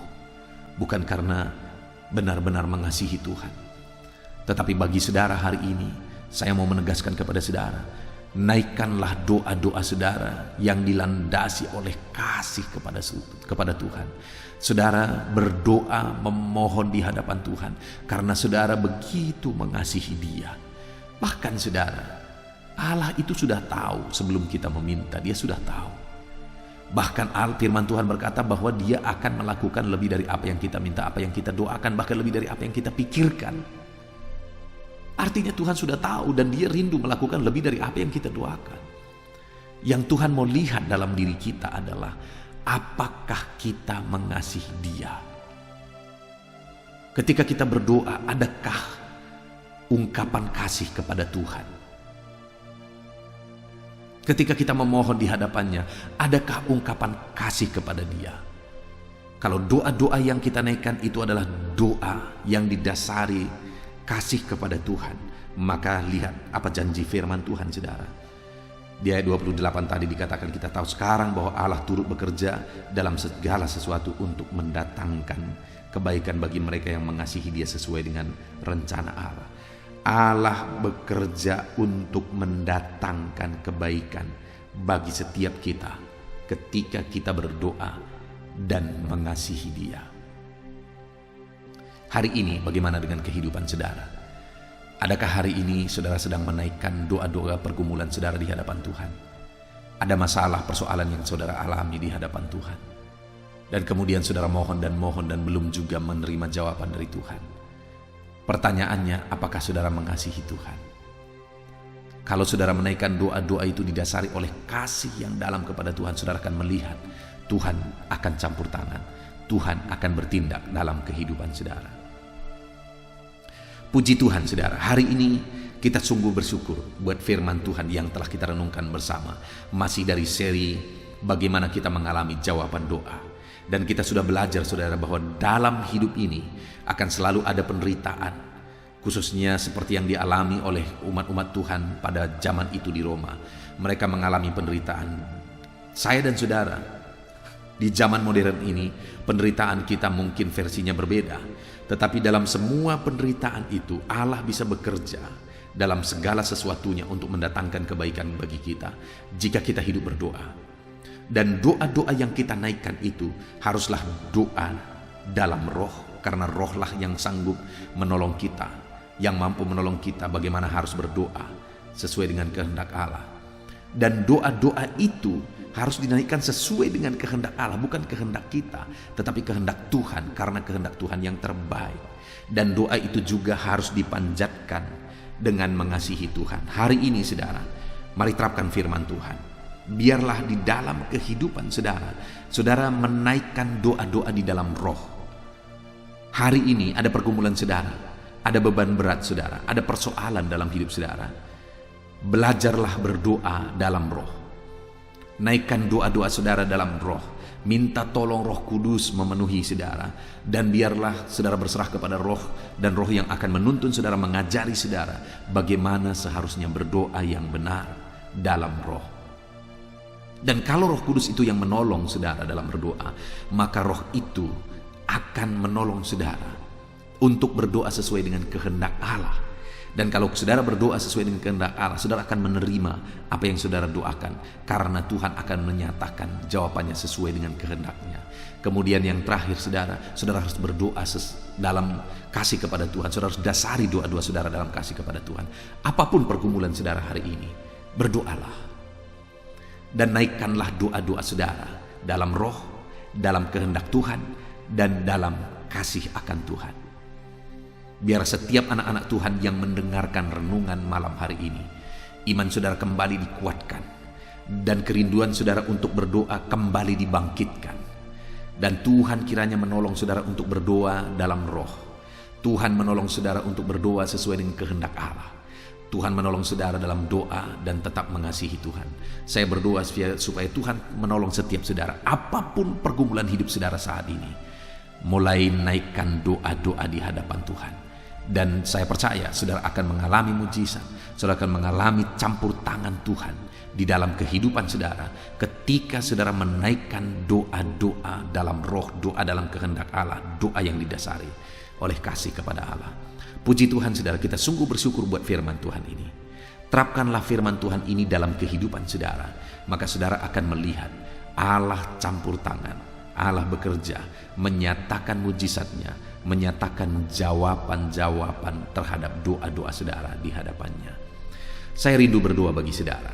bukan karena benar-benar mengasihi Tuhan. Tetapi bagi saudara hari ini, saya mau menegaskan kepada saudara, naikkanlah doa-doa saudara yang dilandasi oleh kasih kepada Tuhan. Saudara berdoa memohon di hadapan Tuhan karena saudara begitu mengasihi Dia. Bahkan saudara, Allah itu sudah tahu sebelum kita meminta, Dia sudah tahu. Bahkan firman Tuhan berkata bahwa Dia akan melakukan lebih dari apa yang kita minta, apa yang kita doakan, bahkan lebih dari apa yang kita pikirkan. Artinya Tuhan sudah tahu dan Dia rindu melakukan lebih dari apa yang kita doakan. Yang Tuhan mau lihat dalam diri kita adalah apakah kita mengasihi Dia. Ketika kita berdoa, adakah ungkapan kasih kepada Tuhan? Ketika kita memohon di hadapannya, adakah ungkapan kasih kepada Dia? Kalau doa-doa yang kita naikkan itu adalah doa yang didasari kasih kepada Tuhan, maka lihat apa janji firman Tuhan, saudara. Di ayat 28 tadi dikatakan, kita tahu sekarang bahwa Allah turut bekerja dalam segala sesuatu untuk mendatangkan kebaikan bagi mereka yang mengasihi Dia sesuai dengan rencana Allah. Allah bekerja untuk mendatangkan kebaikan bagi setiap kita ketika kita berdoa dan mengasihi Dia. Hari ini bagaimana dengan kehidupan saudara? Adakah hari ini saudara sedang menaikkan doa-doa pergumulan saudara di hadapan Tuhan? Ada masalah, persoalan yang saudara alami di hadapan Tuhan, dan kemudian saudara mohon dan belum juga menerima jawaban dari Tuhan. Pertanyaannya, apakah saudara mengasihi Tuhan? Kalau saudara menaikkan doa-doa itu didasari oleh kasih yang dalam kepada Tuhan, saudara akan melihat Tuhan akan campur tangan, Tuhan akan bertindak dalam kehidupan saudara. Puji Tuhan, saudara, hari ini kita sungguh bersyukur buat firman Tuhan yang telah kita renungkan bersama. Masih dari seri bagaimana kita mengalami jawaban doa. Dan kita sudah belajar, saudara, bahwa dalam hidup ini akan selalu ada penderitaan. Khususnya seperti yang dialami oleh umat-umat Tuhan pada zaman itu di Roma. Mereka mengalami penderitaan. Saya dan saudara, di zaman modern ini, penderitaan kita mungkin versinya berbeda. Tetapi dalam semua penderitaan itu, Allah bisa bekerja dalam segala sesuatunya untuk mendatangkan kebaikan bagi kita jika kita hidup berdoa. Dan doa-doa yang kita naikkan itu haruslah doa dalam roh, karena rohlah yang sanggup menolong kita, yang mampu menolong kita bagaimana harus berdoa sesuai dengan kehendak Allah. Dan doa-doa itu harus dinaikkan sesuai dengan kehendak Allah, bukan kehendak kita, tetapi kehendak Tuhan, karena kehendak Tuhan yang terbaik. Dan doa itu juga harus dipanjatkan dengan mengasihi Tuhan. Hari ini saudara, mari terapkan firman Tuhan. Biarlah di dalam kehidupan saudara, saudara menaikkan doa-doa di dalam roh. Hari ini ada pergumulan saudara, ada beban berat saudara, ada persoalan dalam hidup saudara. Belajarlah berdoa dalam roh. Naikkan doa-doa saudara dalam roh. Minta tolong Roh Kudus memenuhi saudara. Dan biarlah saudara berserah kepada roh, dan roh yang akan menuntun saudara, mengajari saudara bagaimana seharusnya berdoa yang benar dalam roh. Dan kalau Roh Kudus itu yang menolong saudara dalam berdoa, maka roh itu akan menolong saudara untuk berdoa sesuai dengan kehendak Allah. Dan kalau saudara berdoa sesuai dengan kehendak Allah, saudara akan menerima apa yang saudara doakan, karena Tuhan akan menyatakan jawabannya sesuai dengan kehendaknya. Kemudian yang terakhir saudara harus berdoa dalam kasih kepada Tuhan. Saudara harus dasari doa-doa saudara dalam kasih kepada Tuhan. Apapun pergumulan saudara hari ini, berdoalah. Dan naikkanlah doa-doa saudara dalam roh, dalam kehendak Tuhan, dan dalam kasih akan Tuhan. Biar setiap anak-anak Tuhan yang mendengarkan renungan malam hari ini, iman saudara kembali dikuatkan, dan kerinduan saudara untuk berdoa kembali dibangkitkan. Dan Tuhan kiranya menolong saudara untuk berdoa dalam roh. Tuhan menolong saudara untuk berdoa sesuai dengan kehendak Allah. Tuhan menolong saudara dalam doa dan tetap mengasihi Tuhan. Saya berdoa supaya Tuhan menolong setiap saudara, apapun pergumulan hidup saudara saat ini. Mulai naikkan doa-doa di hadapan Tuhan. Dan saya percaya saudara akan mengalami mujizat, saudara akan mengalami campur tangan Tuhan di dalam kehidupan saudara ketika saudara menaikkan doa-doa dalam roh, doa dalam kehendak Allah, doa yang didasari oleh kasih kepada Allah. Puji Tuhan saudara, kita sungguh bersyukur buat firman Tuhan ini. Terapkanlah firman Tuhan ini dalam kehidupan saudara, maka saudara akan melihat Allah campur tangan, Allah bekerja, menyatakan mujizatnya, menyatakan jawaban-jawaban terhadap doa-doa saudara di hadapannya. Saya rindu berdoa bagi saudara.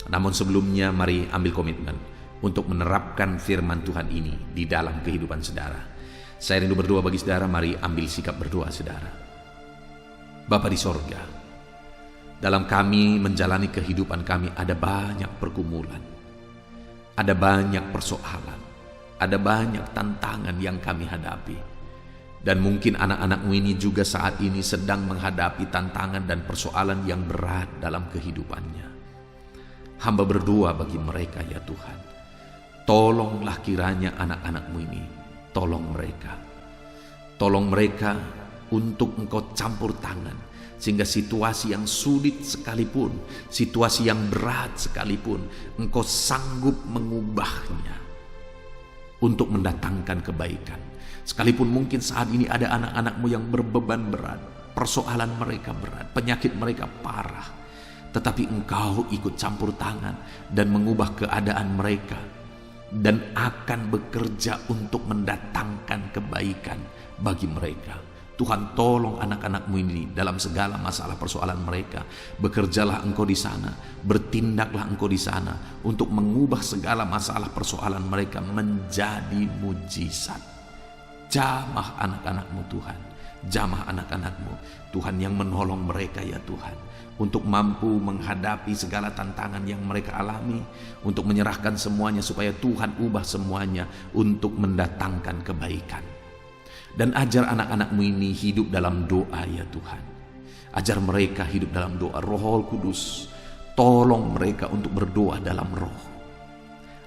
Namun sebelumnya mari ambil komitmen untuk menerapkan firman Tuhan ini di dalam kehidupan saudara. Saya rindu berdoa bagi saudara, mari ambil sikap berdoa saudara. Bapa di sorga, dalam kami menjalani kehidupan kami ada banyak pergumulan, ada banyak persoalan, ada banyak tantangan yang kami hadapi. Dan mungkin anak-anakmu ini juga saat ini sedang menghadapi tantangan dan persoalan yang berat dalam kehidupannya. Hamba berdoa bagi mereka ya Tuhan. Tolonglah kiranya anak-anakmu ini. Tolong mereka. Tolong mereka untuk Engkau campur tangan. Sehingga situasi yang sulit sekalipun, situasi yang berat sekalipun, Engkau sanggup mengubahnya untuk mendatangkan kebaikan. Sekalipun mungkin saat ini ada anak-anakmu yang berbeban berat, persoalan mereka berat, penyakit mereka parah, tetapi Engkau ikut campur tangan dan mengubah keadaan mereka, dan akan bekerja untuk mendatangkan kebaikan bagi mereka. Tuhan, tolong anak-anakmu ini dalam segala masalah persoalan mereka. Bekerjalah Engkau di sana, bertindaklah Engkau di sana untuk mengubah segala masalah persoalan mereka menjadi mujizat. Jamah anak-anakmu Tuhan, jamah anak-anakmu Tuhan yang menolong mereka ya Tuhan, untuk mampu menghadapi segala tantangan yang mereka alami, untuk menyerahkan semuanya supaya Tuhan ubah semuanya untuk mendatangkan kebaikan. Dan ajar anak-anakmu ini hidup dalam doa ya Tuhan. Ajar mereka hidup dalam doa. Roh Kudus, tolong mereka untuk berdoa dalam roh.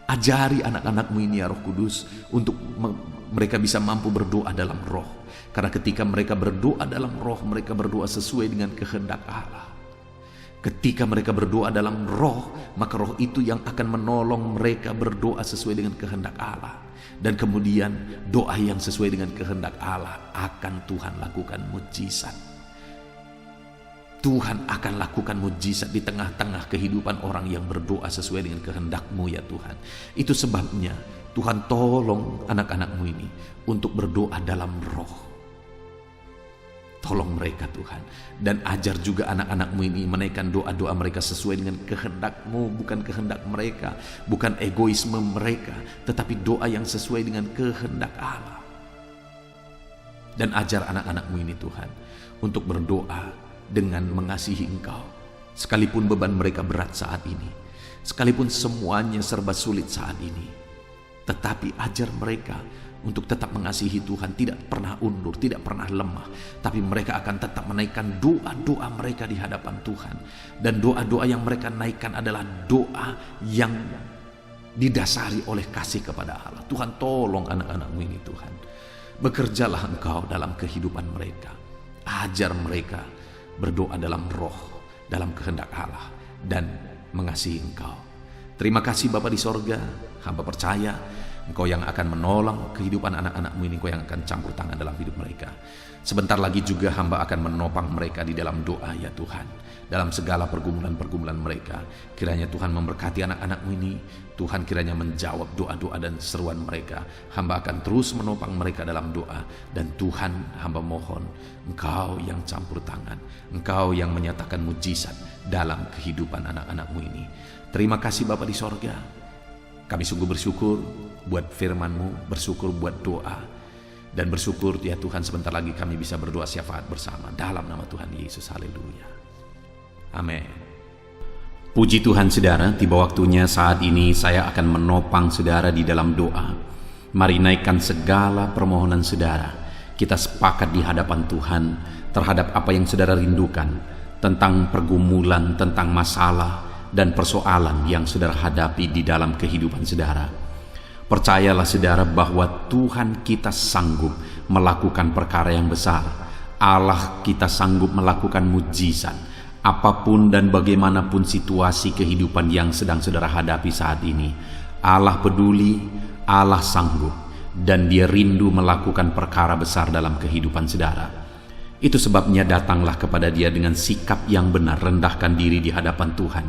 Ajari anak-anakmu ini ya Roh Kudus untuk mereka bisa mampu berdoa dalam roh. Karena ketika mereka berdoa dalam roh, mereka berdoa sesuai dengan kehendak Allah. Ketika mereka berdoa dalam roh, maka roh itu yang akan menolong mereka berdoa sesuai dengan kehendak Allah. Dan kemudian doa yang sesuai dengan kehendak Allah akan Tuhan lakukan mujizat. Tuhan akan lakukan mujizat di tengah-tengah kehidupan orang yang berdoa sesuai dengan kehendak-Mu ya Tuhan. Itu sebabnya Tuhan tolong anak-anak-Mu ini untuk berdoa dalam roh. Tolong mereka Tuhan, dan ajar juga anak-anak-Mu ini menaikkan doa-doa mereka sesuai dengan kehendak-Mu, bukan kehendak mereka, bukan egoisme mereka, tetapi doa yang sesuai dengan kehendak Allah. Dan ajar anak-anak-Mu ini Tuhan untuk berdoa dengan mengasihi Engkau, sekalipun beban mereka berat saat ini, sekalipun semuanya serba sulit saat ini, tetapi ajar mereka untuk tetap mengasihi Tuhan, tidak pernah undur, tidak pernah lemah, tapi mereka akan tetap menaikkan doa-doa mereka di hadapan Tuhan. Dan doa-doa yang mereka naikkan adalah doa yang didasari oleh kasih kepada Allah. Tuhan tolong anak-anak-Mu ini Tuhan. Bekerjalah Engkau dalam kehidupan mereka. Ajar mereka berdoa dalam roh, dalam kehendak Allah, dan mengasihi Engkau. Terima kasih Bapa di sorga, hamba percaya Engkau yang akan menolong kehidupan anak-anak-Mu ini, Engkau yang akan campur tangan dalam hidup mereka. Sebentar lagi juga hamba akan menopang mereka di dalam doa ya Tuhan, dalam segala pergumulan-pergumulan mereka. Kiranya Tuhan memberkati anak-anak-Mu ini, Tuhan kiranya menjawab doa-doa dan seruan mereka. Hamba akan terus menopang mereka dalam doa, dan Tuhan hamba mohon Engkau yang campur tangan, Engkau yang menyatakan mujizat dalam kehidupan anak-anak-Mu ini. Terima kasih Bapa di sorga. Kami sungguh bersyukur buat firman-Mu, bersyukur buat doa, dan bersyukur ya Tuhan sebentar lagi kami bisa berdoa syafaat bersama dalam nama Tuhan Yesus. Haleluya. Amin. Puji Tuhan saudara, tiba waktunya saat ini saya akan menopang saudara di dalam doa. Mari naikkan segala permohonan saudara. Kita sepakat di hadapan Tuhan terhadap apa yang saudara rindukan, tentang pergumulan, tentang masalah dan persoalan yang saudara hadapi di dalam kehidupan saudara. Percayalah saudara bahwa Tuhan kita sanggup melakukan perkara yang besar. Allah kita sanggup melakukan mujizat. Apapun dan bagaimanapun situasi kehidupan yang sedang saudara hadapi saat ini, Allah peduli, Allah sanggup, dan Dia rindu melakukan perkara besar dalam kehidupan saudara. Itu sebabnya datanglah kepada Dia dengan sikap yang benar, rendahkan diri di hadapan Tuhan.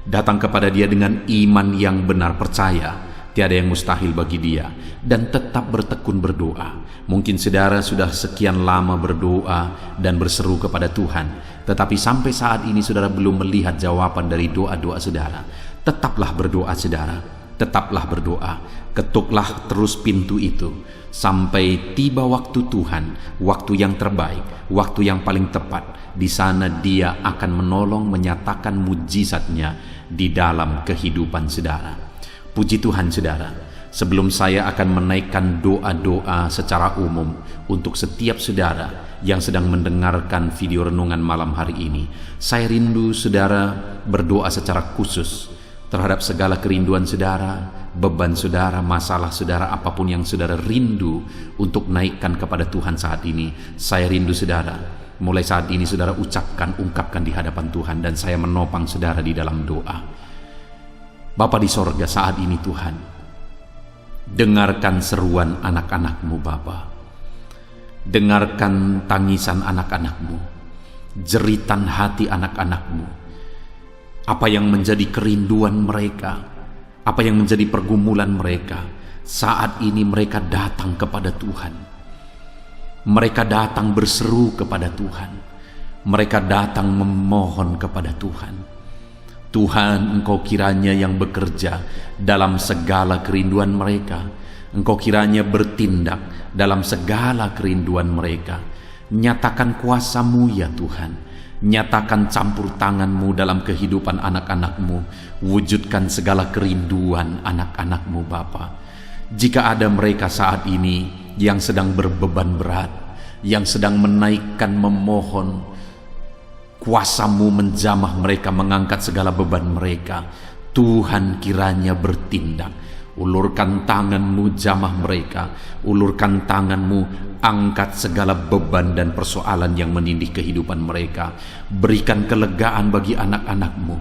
Datang kepada Dia dengan iman yang benar, percaya tiada yang mustahil bagi Dia, dan tetap bertekun berdoa. Mungkin saudara sudah sekian lama berdoa dan berseru kepada Tuhan, tetapi sampai saat ini saudara belum melihat jawaban dari doa-doa saudara. Tetaplah berdoa saudara, tetaplah berdoa. Ketuklah terus pintu itu sampai tiba waktu Tuhan, waktu yang terbaik, waktu yang paling tepat. Di sana Dia akan menolong, menyatakan mujizatnya di dalam kehidupan saudara. Puji Tuhan saudara, sebelum saya akan menaikkan doa-doa secara umum untuk setiap saudara yang sedang mendengarkan video renungan malam hari ini, saya rindu saudara berdoa secara khusus terhadap segala kerinduan saudara, beban saudara, masalah saudara, apapun yang saudara rindu untuk naikkan kepada Tuhan saat ini. Saya rindu saudara, mulai saat ini saudara ungkapkan di hadapan Tuhan, dan saya menopang saudara di dalam doa. Bapa di sorga, saat ini Tuhan, dengarkan seruan anak-anak-Mu Bapa. Dengarkan tangisan anak-anak-Mu, jeritan hati anak-anak-Mu. Apa yang menjadi kerinduan mereka, apa yang menjadi pergumulan mereka, saat ini mereka datang kepada Tuhan. Mereka datang berseru kepada Tuhan. Mereka datang memohon kepada Tuhan. Tuhan, Engkau kiranya yang bekerja dalam segala kerinduan mereka. Engkau kiranya bertindak dalam segala kerinduan mereka. Nyatakan kuasa-Mu ya Tuhan. Nyatakan campur tangan-Mu dalam kehidupan anak-anak-Mu. Wujudkan segala kerinduan anak-anak-Mu Bapa. Jika ada mereka saat ini yang sedang berbeban berat, yang sedang menaikkan, memohon, kuasa-Mu menjamah mereka, mengangkat segala beban mereka. Tuhan kiranya bertindak. Ulurkan tangan-Mu, jamah mereka. Ulurkan tangan-Mu, Angkat segala beban dan persoalan yang menindih kehidupan mereka. Berikan kelegaan bagi anak-anak-Mu.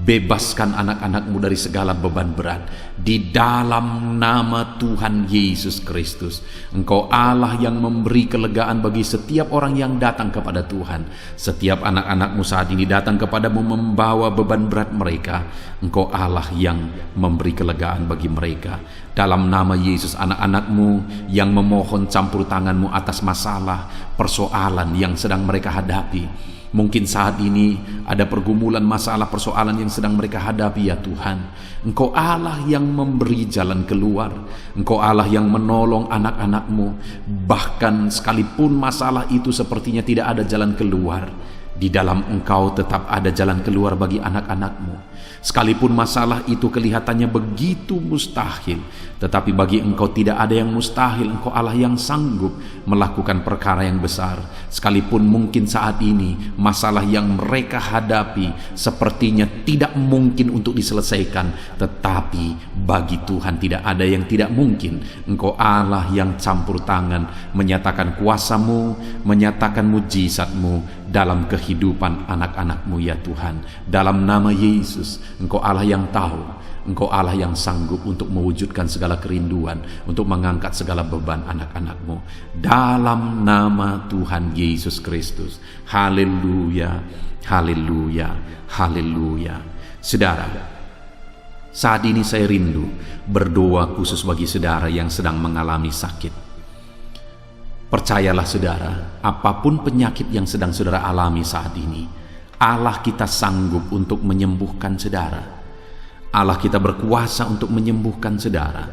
Bebaskan anak-anak-Mu dari segala beban berat. Di dalam nama Tuhan Yesus Kristus. Engkau Allah yang memberi kelegaan bagi setiap orang yang datang kepada Tuhan. Setiap anak-anak-Mu saat ini datang kepadamu membawa beban berat mereka. Engkau Allah yang memberi kelegaan bagi mereka. Dalam nama Yesus, anak-anak-Mu yang memohon campur tangan-Mu atas masalah, persoalan yang sedang mereka hadapi. Mungkin saat ini ada pergumulan masalah persoalan yang sedang mereka hadapi ya Tuhan. Engkau Allah yang memberi jalan keluar. Engkau Allah yang menolong anak-anak-Mu. Bahkan sekalipun masalah itu sepertinya tidak ada jalan keluar, di dalam Engkau tetap ada jalan keluar bagi anak-anak-Mu. Sekalipun masalah itu kelihatannya begitu mustahil, tetapi bagi Engkau tidak ada yang mustahil. Engkau Allah yang sanggup melakukan perkara yang besar. Sekalipun mungkin saat ini masalah yang mereka hadapi sepertinya tidak mungkin untuk diselesaikan, tetapi bagi Tuhan tidak ada yang tidak mungkin. Engkau Allah yang campur tangan, menyatakan kuasa-Mu, menyatakan mujizat-Mu dalam kehidupan anak-anak-Mu ya Tuhan. Dalam nama Yesus, Engkau Allah yang tahu, Engkau Allah yang sanggup untuk mewujudkan segala kerinduan, untuk mengangkat segala beban anak-anak-Mu. Dalam nama Tuhan Yesus Kristus. Haleluya, haleluya, haleluya. Saudara, saat ini saya rindu berdoa khusus bagi saudara yang sedang mengalami sakit. Percayalah saudara, apapun penyakit yang sedang saudara alami saat ini, Allah kita sanggup untuk menyembuhkan saudara. Allah kita berkuasa untuk menyembuhkan saudara.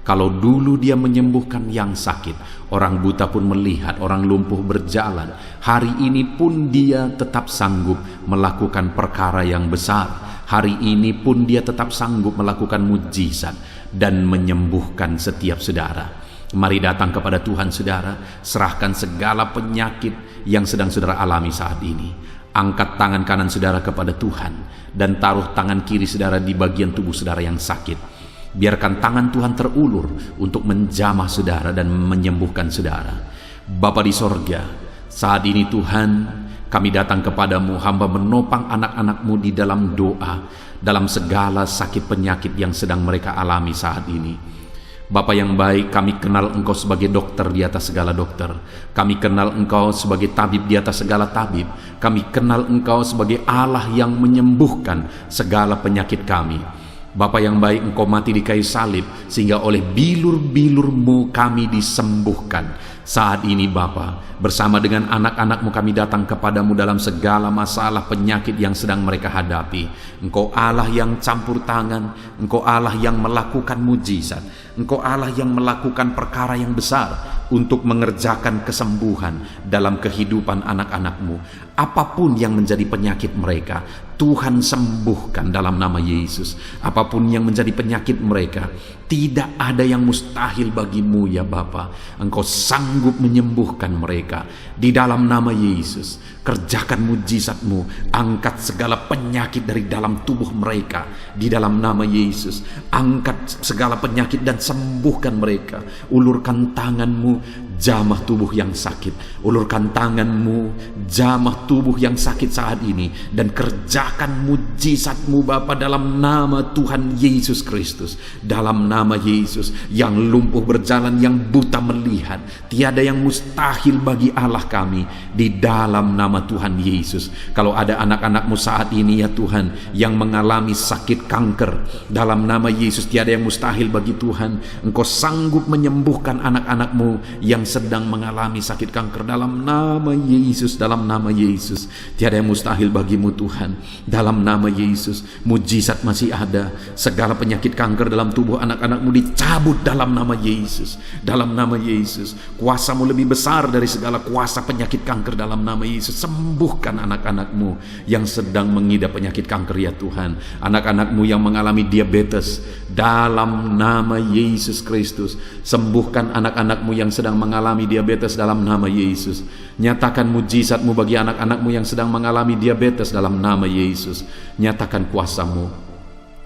Kalau dulu Dia menyembuhkan yang sakit, orang buta pun melihat, orang lumpuh berjalan. Hari ini pun Dia tetap sanggup melakukan perkara yang besar. Hari ini pun Dia tetap sanggup melakukan mujizat dan menyembuhkan setiap saudara. Mari datang kepada Tuhan saudara, serahkan segala penyakit yang sedang saudara alami saat ini. Angkat tangan kanan saudara kepada Tuhan dan taruh tangan kiri saudara di bagian tubuh saudara yang sakit. Biarkan tangan Tuhan terulur untuk menjamah saudara dan menyembuhkan saudara. Bapa di sorga, saat ini Tuhan, kami datang kepadamu, hamba menopang anak-anak-Mu di dalam doa, dalam segala sakit penyakit yang sedang mereka alami saat ini. Bapa yang baik, kami kenal Engkau sebagai dokter di atas segala dokter. Kami kenal Engkau sebagai tabib di atas segala tabib. Kami kenal Engkau sebagai Allah yang menyembuhkan segala penyakit kami. Bapa yang baik, Engkau mati di kayu salib sehingga oleh bilur-bilur-Mu kami disembuhkan. Saat ini Bapa, bersama dengan anak-anak-Mu kami datang kepadamu dalam segala masalah penyakit yang sedang mereka hadapi. Engkau Allah yang campur tangan, Engkau Allah yang melakukan mujizat, Engkau Allah yang melakukan perkara yang besar untuk mengerjakan kesembuhan dalam kehidupan anak-anak-Mu. Apapun yang menjadi penyakit mereka, Tuhan sembuhkan dalam nama Yesus. Apapun yang menjadi penyakit mereka, tidak ada yang mustahil bagimu ya Bapa. Engkau sanggup menyembuhkan mereka di dalam nama Yesus. Kerjakan mujizat-Mu, angkat segala penyakit dari dalam tubuh mereka di dalam nama Yesus. Angkat segala penyakit dan sembuhkan mereka. Ulurkan tangan-Mu, jamah tubuh yang sakit. Ulurkan tangan-Mu, jamah tubuh yang sakit saat ini, dan kerjakan mujizat-Mu Bapa dalam nama Tuhan Yesus Kristus. Dalam nama Yesus, yang lumpuh berjalan, yang buta melihat, tiada yang mustahil bagi Allah kami di dalam nama Tuhan Yesus. Kalau ada anak-anak-Mu saat ini ya Tuhan yang mengalami sakit kanker, dalam nama Yesus tiada yang mustahil bagi Tuhan. Engkau sanggup menyembuhkan anak-anak-Mu yang sedang mengalami sakit kanker dalam nama Yesus. Dalam nama Yesus tiada yang mustahil bagimu Tuhan. Dalam nama Yesus mujizat masih ada. Segala penyakit kanker dalam tubuh anak-anak-Mu dicabut dalam nama Yesus. Dalam nama Yesus, kuasa-Mu lebih besar dari segala kuasa penyakit kanker dalam nama Yesus. Sembuhkan anak-anak-Mu yang sedang mengidap penyakit kanker ya Tuhan. Anak-anak-Mu yang mengalami diabetes, dalam nama Yesus Kristus. Sembuhkan anak-anak-Mu yang sedang mengalami diabetes dalam nama Yesus. Nyatakan mujizat-Mu bagi anak-anak-Mu yang sedang mengalami diabetes dalam nama Yesus. Nyatakan kuasa-Mu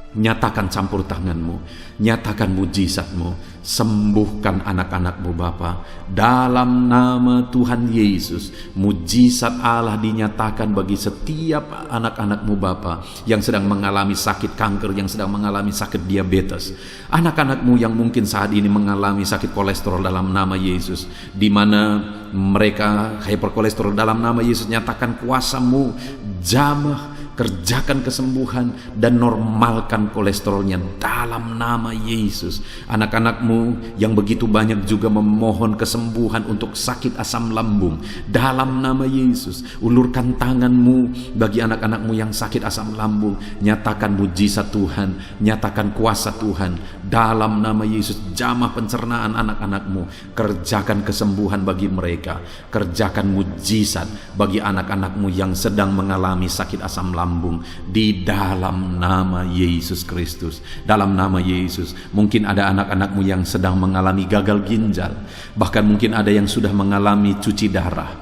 Nyatakan campur tangan-Mu, nyatakan mujizat-Mu, sembuhkan anak-anak-Mu Bapa. Dalam nama Tuhan Yesus, mujizat Allah dinyatakan bagi setiap anak-anak-Mu Bapa yang sedang mengalami sakit kanker, yang sedang mengalami sakit diabetes. Anak-anak-Mu yang mungkin saat ini mengalami sakit kolesterol dalam nama Yesus, di mana mereka hiperkolesterol, dalam nama Yesus nyatakan kuasa-Mu, jamah, kerjakan kesembuhan dan normalkan kolesterolnya dalam nama Yesus. Anak-anak-Mu yang begitu banyak juga memohon kesembuhan untuk sakit asam lambung, dalam nama Yesus, ulurkan tangan-Mu bagi anak-anak-Mu yang sakit asam lambung. Nyatakan mujizat Tuhan, nyatakan kuasa Tuhan dalam nama Yesus. Jamah pencernaan anak-anak-Mu, kerjakan kesembuhan bagi mereka, kerjakan mujizat bagi anak-anak-Mu yang sedang mengalami sakit asam lambung, di dalam nama Yesus Kristus. Dalam nama Yesus, mungkin ada anak-anak-Mu yang sedang mengalami gagal ginjal, bahkan mungkin ada yang sudah mengalami cuci darah.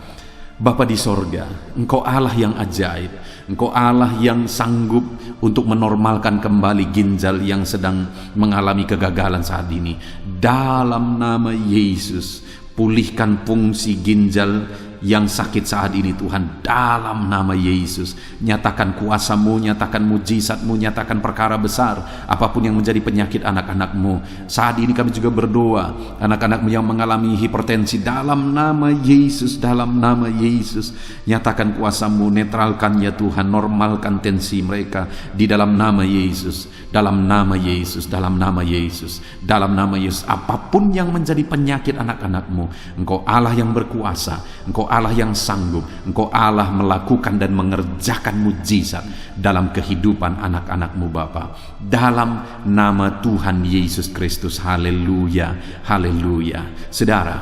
Bapa di sorga, Engkau Allah yang ajaib, Engkau Allah yang sanggup untuk menormalkan kembali ginjal yang sedang mengalami kegagalan saat ini. Dalam nama Yesus, pulihkan fungsi ginjal yang sakit saat ini Tuhan, dalam nama Yesus. Nyatakan kuasa-Mu, nyatakan mujizat-Mu, nyatakan perkara besar apapun yang menjadi penyakit anak-anak-Mu. Saat ini kami juga berdoa, anak-anak-Mu yang mengalami hipertensi, dalam nama Yesus, dalam nama Yesus, nyatakan kuasa-Mu, netralkan ya Tuhan, normalkan tensi mereka di dalam nama Yesus, dalam nama Yesus, dalam nama Yesus, dalam nama Yesus. Apapun yang menjadi penyakit anak-anak-Mu, Engkau Allah yang berkuasa, Engkau Allah yang sanggup, Engkau Allah melakukan dan mengerjakan mujizat dalam kehidupan anak-anak-Mu Bapa, dalam nama Tuhan Yesus Kristus. Haleluya, haleluya. Saudara,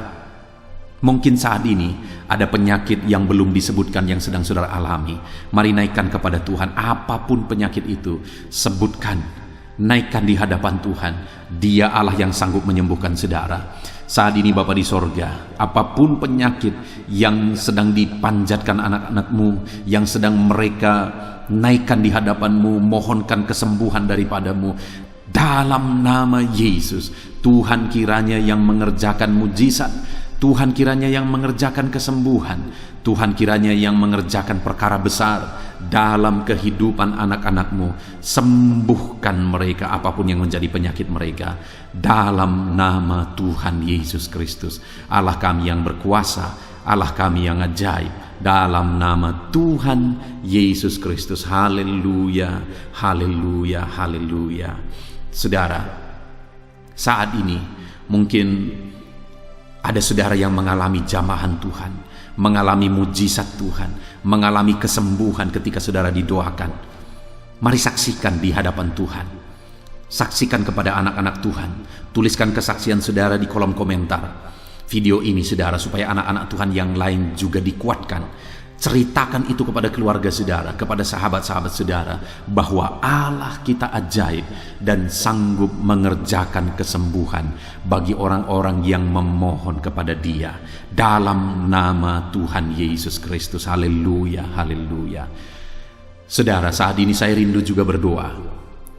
mungkin saat ini ada penyakit yang belum disebutkan yang sedang saudara alami. Mari naikkan kepada Tuhan apapun penyakit itu, sebutkan, naikkan di hadapan Tuhan. Dia Allah yang sanggup menyembuhkan saudara. Saat ini Bapa di sorga, apapun penyakit yang sedang dipanjatkan anak-anak-Mu, yang sedang mereka naikkan di hadapan-Mu, mohonkan kesembuhan daripada-Mu, dalam nama Yesus, Tuhan kiranya yang mengerjakan mujizat, Tuhan kiranya yang mengerjakan kesembuhan, Tuhan kiranya yang mengerjakan perkara besar dalam kehidupan anak-anak-Mu. Sembuhkan mereka apapun yang menjadi penyakit mereka, dalam nama Tuhan Yesus Kristus. Allah kami yang berkuasa, Allah kami yang ajaib, dalam nama Tuhan Yesus Kristus. Haleluya, haleluya, haleluya. Saudara, saat ini mungkin ada saudara yang mengalami jamahan Tuhan, mengalami mujizat Tuhan, mengalami kesembuhan ketika saudara didoakan. Mari saksikan di hadapan Tuhan. Saksikan kepada anak-anak Tuhan. Tuliskan kesaksian saudara di kolom komentar video ini saudara, supaya anak-anak Tuhan yang lain juga dikuatkan. Ceritakan itu kepada keluarga saudara, kepada sahabat-sahabat saudara, bahwa Allah kita ajaib dan sanggup mengerjakan kesembuhan bagi orang-orang yang memohon kepada Dia, dalam nama Tuhan Yesus Kristus. Haleluya, haleluya. Saudara, saat ini saya rindu juga berdoa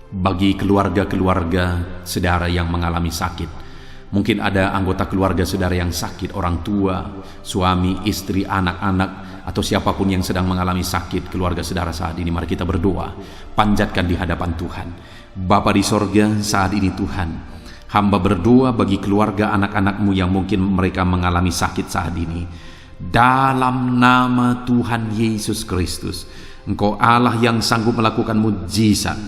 bagi keluarga-keluarga saudara yang mengalami sakit. Mungkin ada anggota keluarga saudara yang sakit, orang tua, suami, istri, anak-anak, atau siapapun yang sedang mengalami sakit keluarga saudara saat ini. Mari kita berdoa, panjatkan di hadapan Tuhan. Bapa di sorga, saat ini Tuhan, hamba berdoa bagi keluarga anak-anak-Mu yang mungkin mereka mengalami sakit saat ini. Dalam nama Tuhan Yesus Kristus, Engkau Allah yang sanggup melakukan mujizat,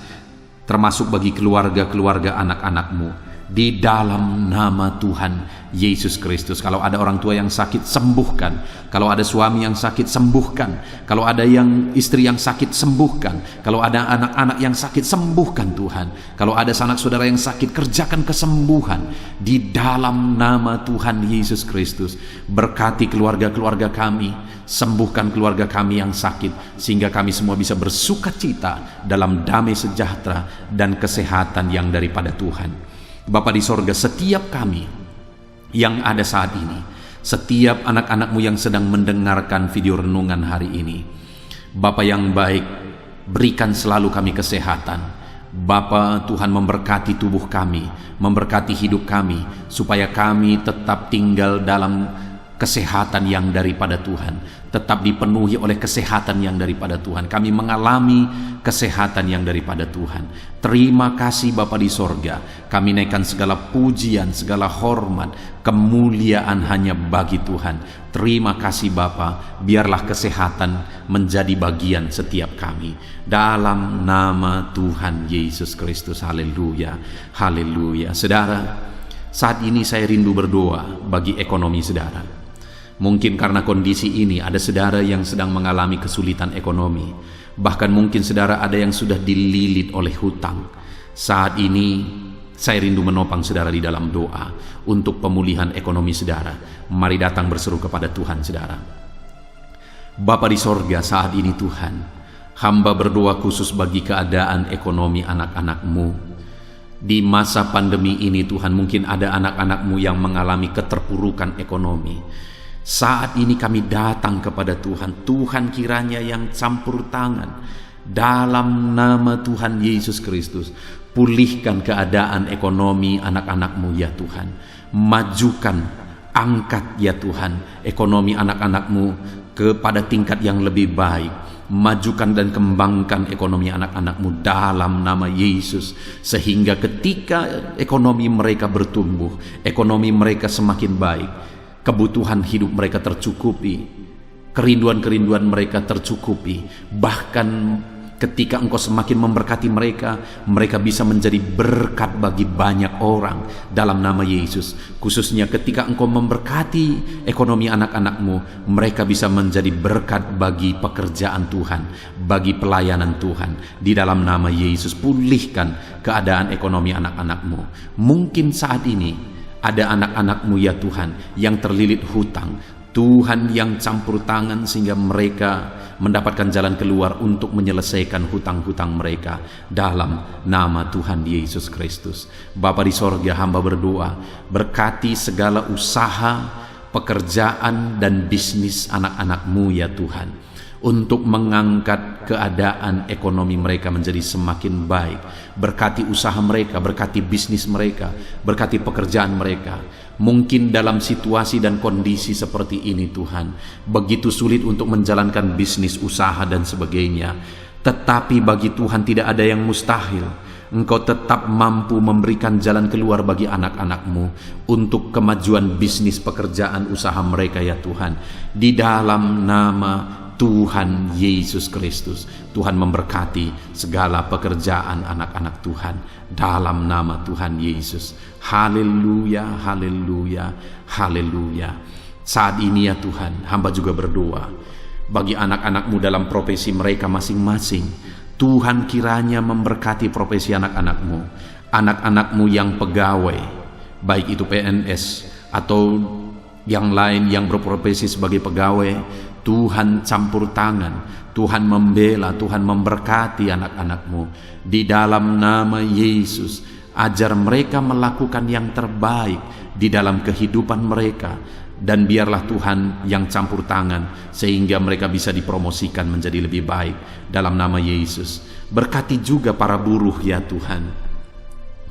termasuk bagi keluarga-keluarga anak-anak-Mu. Di dalam nama Tuhan Yesus Kristus. Kalau ada orang tua yang sakit, sembuhkan. Kalau ada suami yang sakit, sembuhkan. Kalau ada yang istri yang sakit, sembuhkan. Kalau ada anak-anak yang sakit, sembuhkan Tuhan. Kalau ada sanak saudara yang sakit, kerjakan kesembuhan di dalam nama Tuhan Yesus Kristus. Berkati keluarga-keluarga kami, sembuhkan keluarga kami yang sakit, sehingga kami semua bisa bersuka cita dalam damai sejahtera dan kesehatan yang daripada Tuhan. Bapa di sorga, setiap kami yang ada saat ini, setiap anak-anak-Mu yang sedang mendengarkan video renungan hari ini, Bapa yang baik, berikan selalu kami kesehatan, Bapa, Tuhan memberkati tubuh kami, memberkati hidup kami, supaya kami tetap tinggal dalam kesehatan yang daripada Tuhan, tetap dipenuhi oleh kesehatan yang daripada Tuhan. Kami mengalami kesehatan yang daripada Tuhan. Terima kasih Bapa di sorga. Kami naikkan segala pujian, segala hormat, kemuliaan hanya bagi Tuhan. Terima kasih Bapa, biarlah kesehatan menjadi bagian setiap kami. Dalam nama Tuhan Yesus Kristus. Haleluya, haleluya. Saudara, saat ini saya rindu berdoa bagi ekonomi saudara. Mungkin karena kondisi ini ada saudara yang sedang mengalami kesulitan ekonomi. Bahkan mungkin saudara ada yang sudah dililit oleh hutang. Saat ini saya rindu menopang saudara di dalam doa untuk pemulihan ekonomi saudara. Mari datang berseru kepada Tuhan saudara. Bapa di sorga, saat ini Tuhan, hamba berdoa khusus bagi keadaan ekonomi anak-anak-Mu. Di masa pandemi ini Tuhan, mungkin ada anak-anak-Mu yang mengalami keterpurukan ekonomi. Saat ini kami datang kepada Tuhan. Tuhan kiranya yang campur tangan dalam nama Tuhan Yesus Kristus. Pulihkan keadaan ekonomi anak-anak-Mu ya Tuhan. Majukan, angkat ya Tuhan ekonomi anak-anak-Mu kepada tingkat yang lebih baik. Majukan dan kembangkan ekonomi anak-anak-Mu dalam nama Yesus, sehingga ketika ekonomi mereka bertumbuh, ekonomi mereka semakin baik, kebutuhan hidup mereka tercukupi, kerinduan-kerinduan mereka tercukupi. Bahkan ketika Engkau semakin memberkati mereka, mereka bisa menjadi berkat bagi banyak orang dalam nama Yesus. Khususnya ketika Engkau memberkati ekonomi anak-anak-Mu, mereka bisa menjadi berkat bagi pekerjaan Tuhan, bagi pelayanan Tuhan. Di dalam nama Yesus, pulihkan keadaan ekonomi anak-anak-Mu. Mungkin saat ini ada anak-anak-Mu ya Tuhan yang terlilit hutang. Tuhan yang campur tangan sehingga mereka mendapatkan jalan keluar untuk menyelesaikan hutang-hutang mereka dalam nama Tuhan Yesus Kristus. Bapa di sorga, hamba berdoa, berkati segala usaha, pekerjaan dan bisnis anak-anak-Mu ya Tuhan, untuk mengangkat keadaan ekonomi mereka menjadi semakin baik. Berkati usaha mereka, berkati bisnis mereka, berkati pekerjaan mereka. Mungkin dalam situasi dan kondisi seperti ini Tuhan, begitu sulit untuk menjalankan bisnis, usaha dan sebagainya. Tetapi bagi Tuhan tidak ada yang mustahil. Engkau tetap mampu memberikan jalan keluar bagi anak-anak-Mu untuk kemajuan bisnis, pekerjaan, usaha mereka ya Tuhan. Di dalam nama Tuhan Yesus Kristus, Tuhan memberkati segala pekerjaan anak-anak Tuhan dalam nama Tuhan Yesus. Haleluya, haleluya, haleluya. Saat ini ya Tuhan, hamba juga berdoa bagi anak-anak-Mu dalam profesi mereka masing-masing. Tuhan kiranya memberkati profesi anak-anak-Mu, anak-anak-Mu yang pegawai, baik itu PNS atau yang lain yang berprofesi sebagai pegawai. Tuhan campur tangan, Tuhan membela, Tuhan memberkati anak-anak-Mu. Di dalam nama Yesus, ajar mereka melakukan yang terbaik di dalam kehidupan mereka. Dan biarlah Tuhan yang campur tangan sehingga mereka bisa dipromosikan menjadi lebih baik dalam nama Yesus. Berkati juga para buruh ya Tuhan.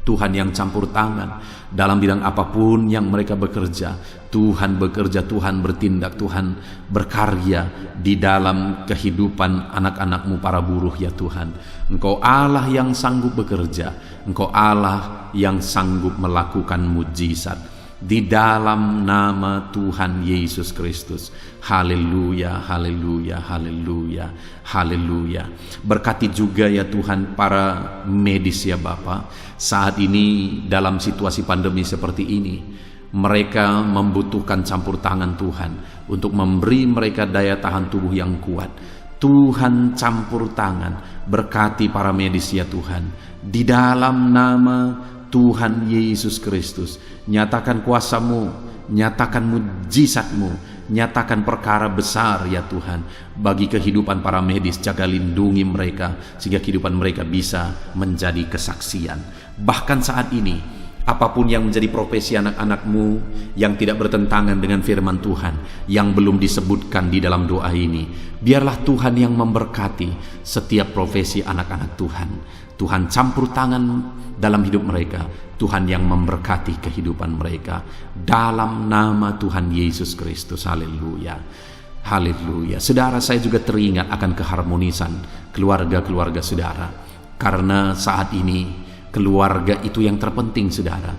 Tuhan yang campur tangan dalam bidang apapun yang mereka bekerja. Tuhan bekerja, Tuhan bertindak, Tuhan berkarya di dalam kehidupan anak-anak-Mu para buruh ya Tuhan. Engkau Allah yang sanggup bekerja, Engkau Allah yang sanggup melakukan mujizat. Di dalam nama Tuhan Yesus Kristus. Haleluya, haleluya, haleluya, haleluya. Berkati juga ya Tuhan para medis ya Bapa. Saat ini dalam situasi pandemi seperti ini, mereka membutuhkan campur tangan Tuhan untuk memberi mereka daya tahan tubuh yang kuat. Tuhan campur tangan, berkati para medis ya Tuhan. Di dalam nama Tuhan Yesus Kristus, nyatakan kuasa-Mu, nyatakan mujizat-Mu, nyatakan perkara besar ya Tuhan bagi kehidupan para medis. Jaga lindungi mereka sehingga kehidupan mereka bisa menjadi kesaksian. Bahkan saat ini Apapun yang menjadi profesi anak-anak-Mu yang tidak bertentangan dengan firman Tuhan, yang belum disebutkan di dalam doa ini, biarlah Tuhan yang memberkati setiap profesi anak-anak Tuhan. Tuhan campur tangan dalam hidup mereka, Tuhan yang memberkati kehidupan mereka. Dalam nama Tuhan Yesus Kristus, haleluya. Haleluya. Saudara, saya juga teringat akan keharmonisan keluarga-keluarga saudara. Karena saat ini keluarga itu yang terpenting, saudara.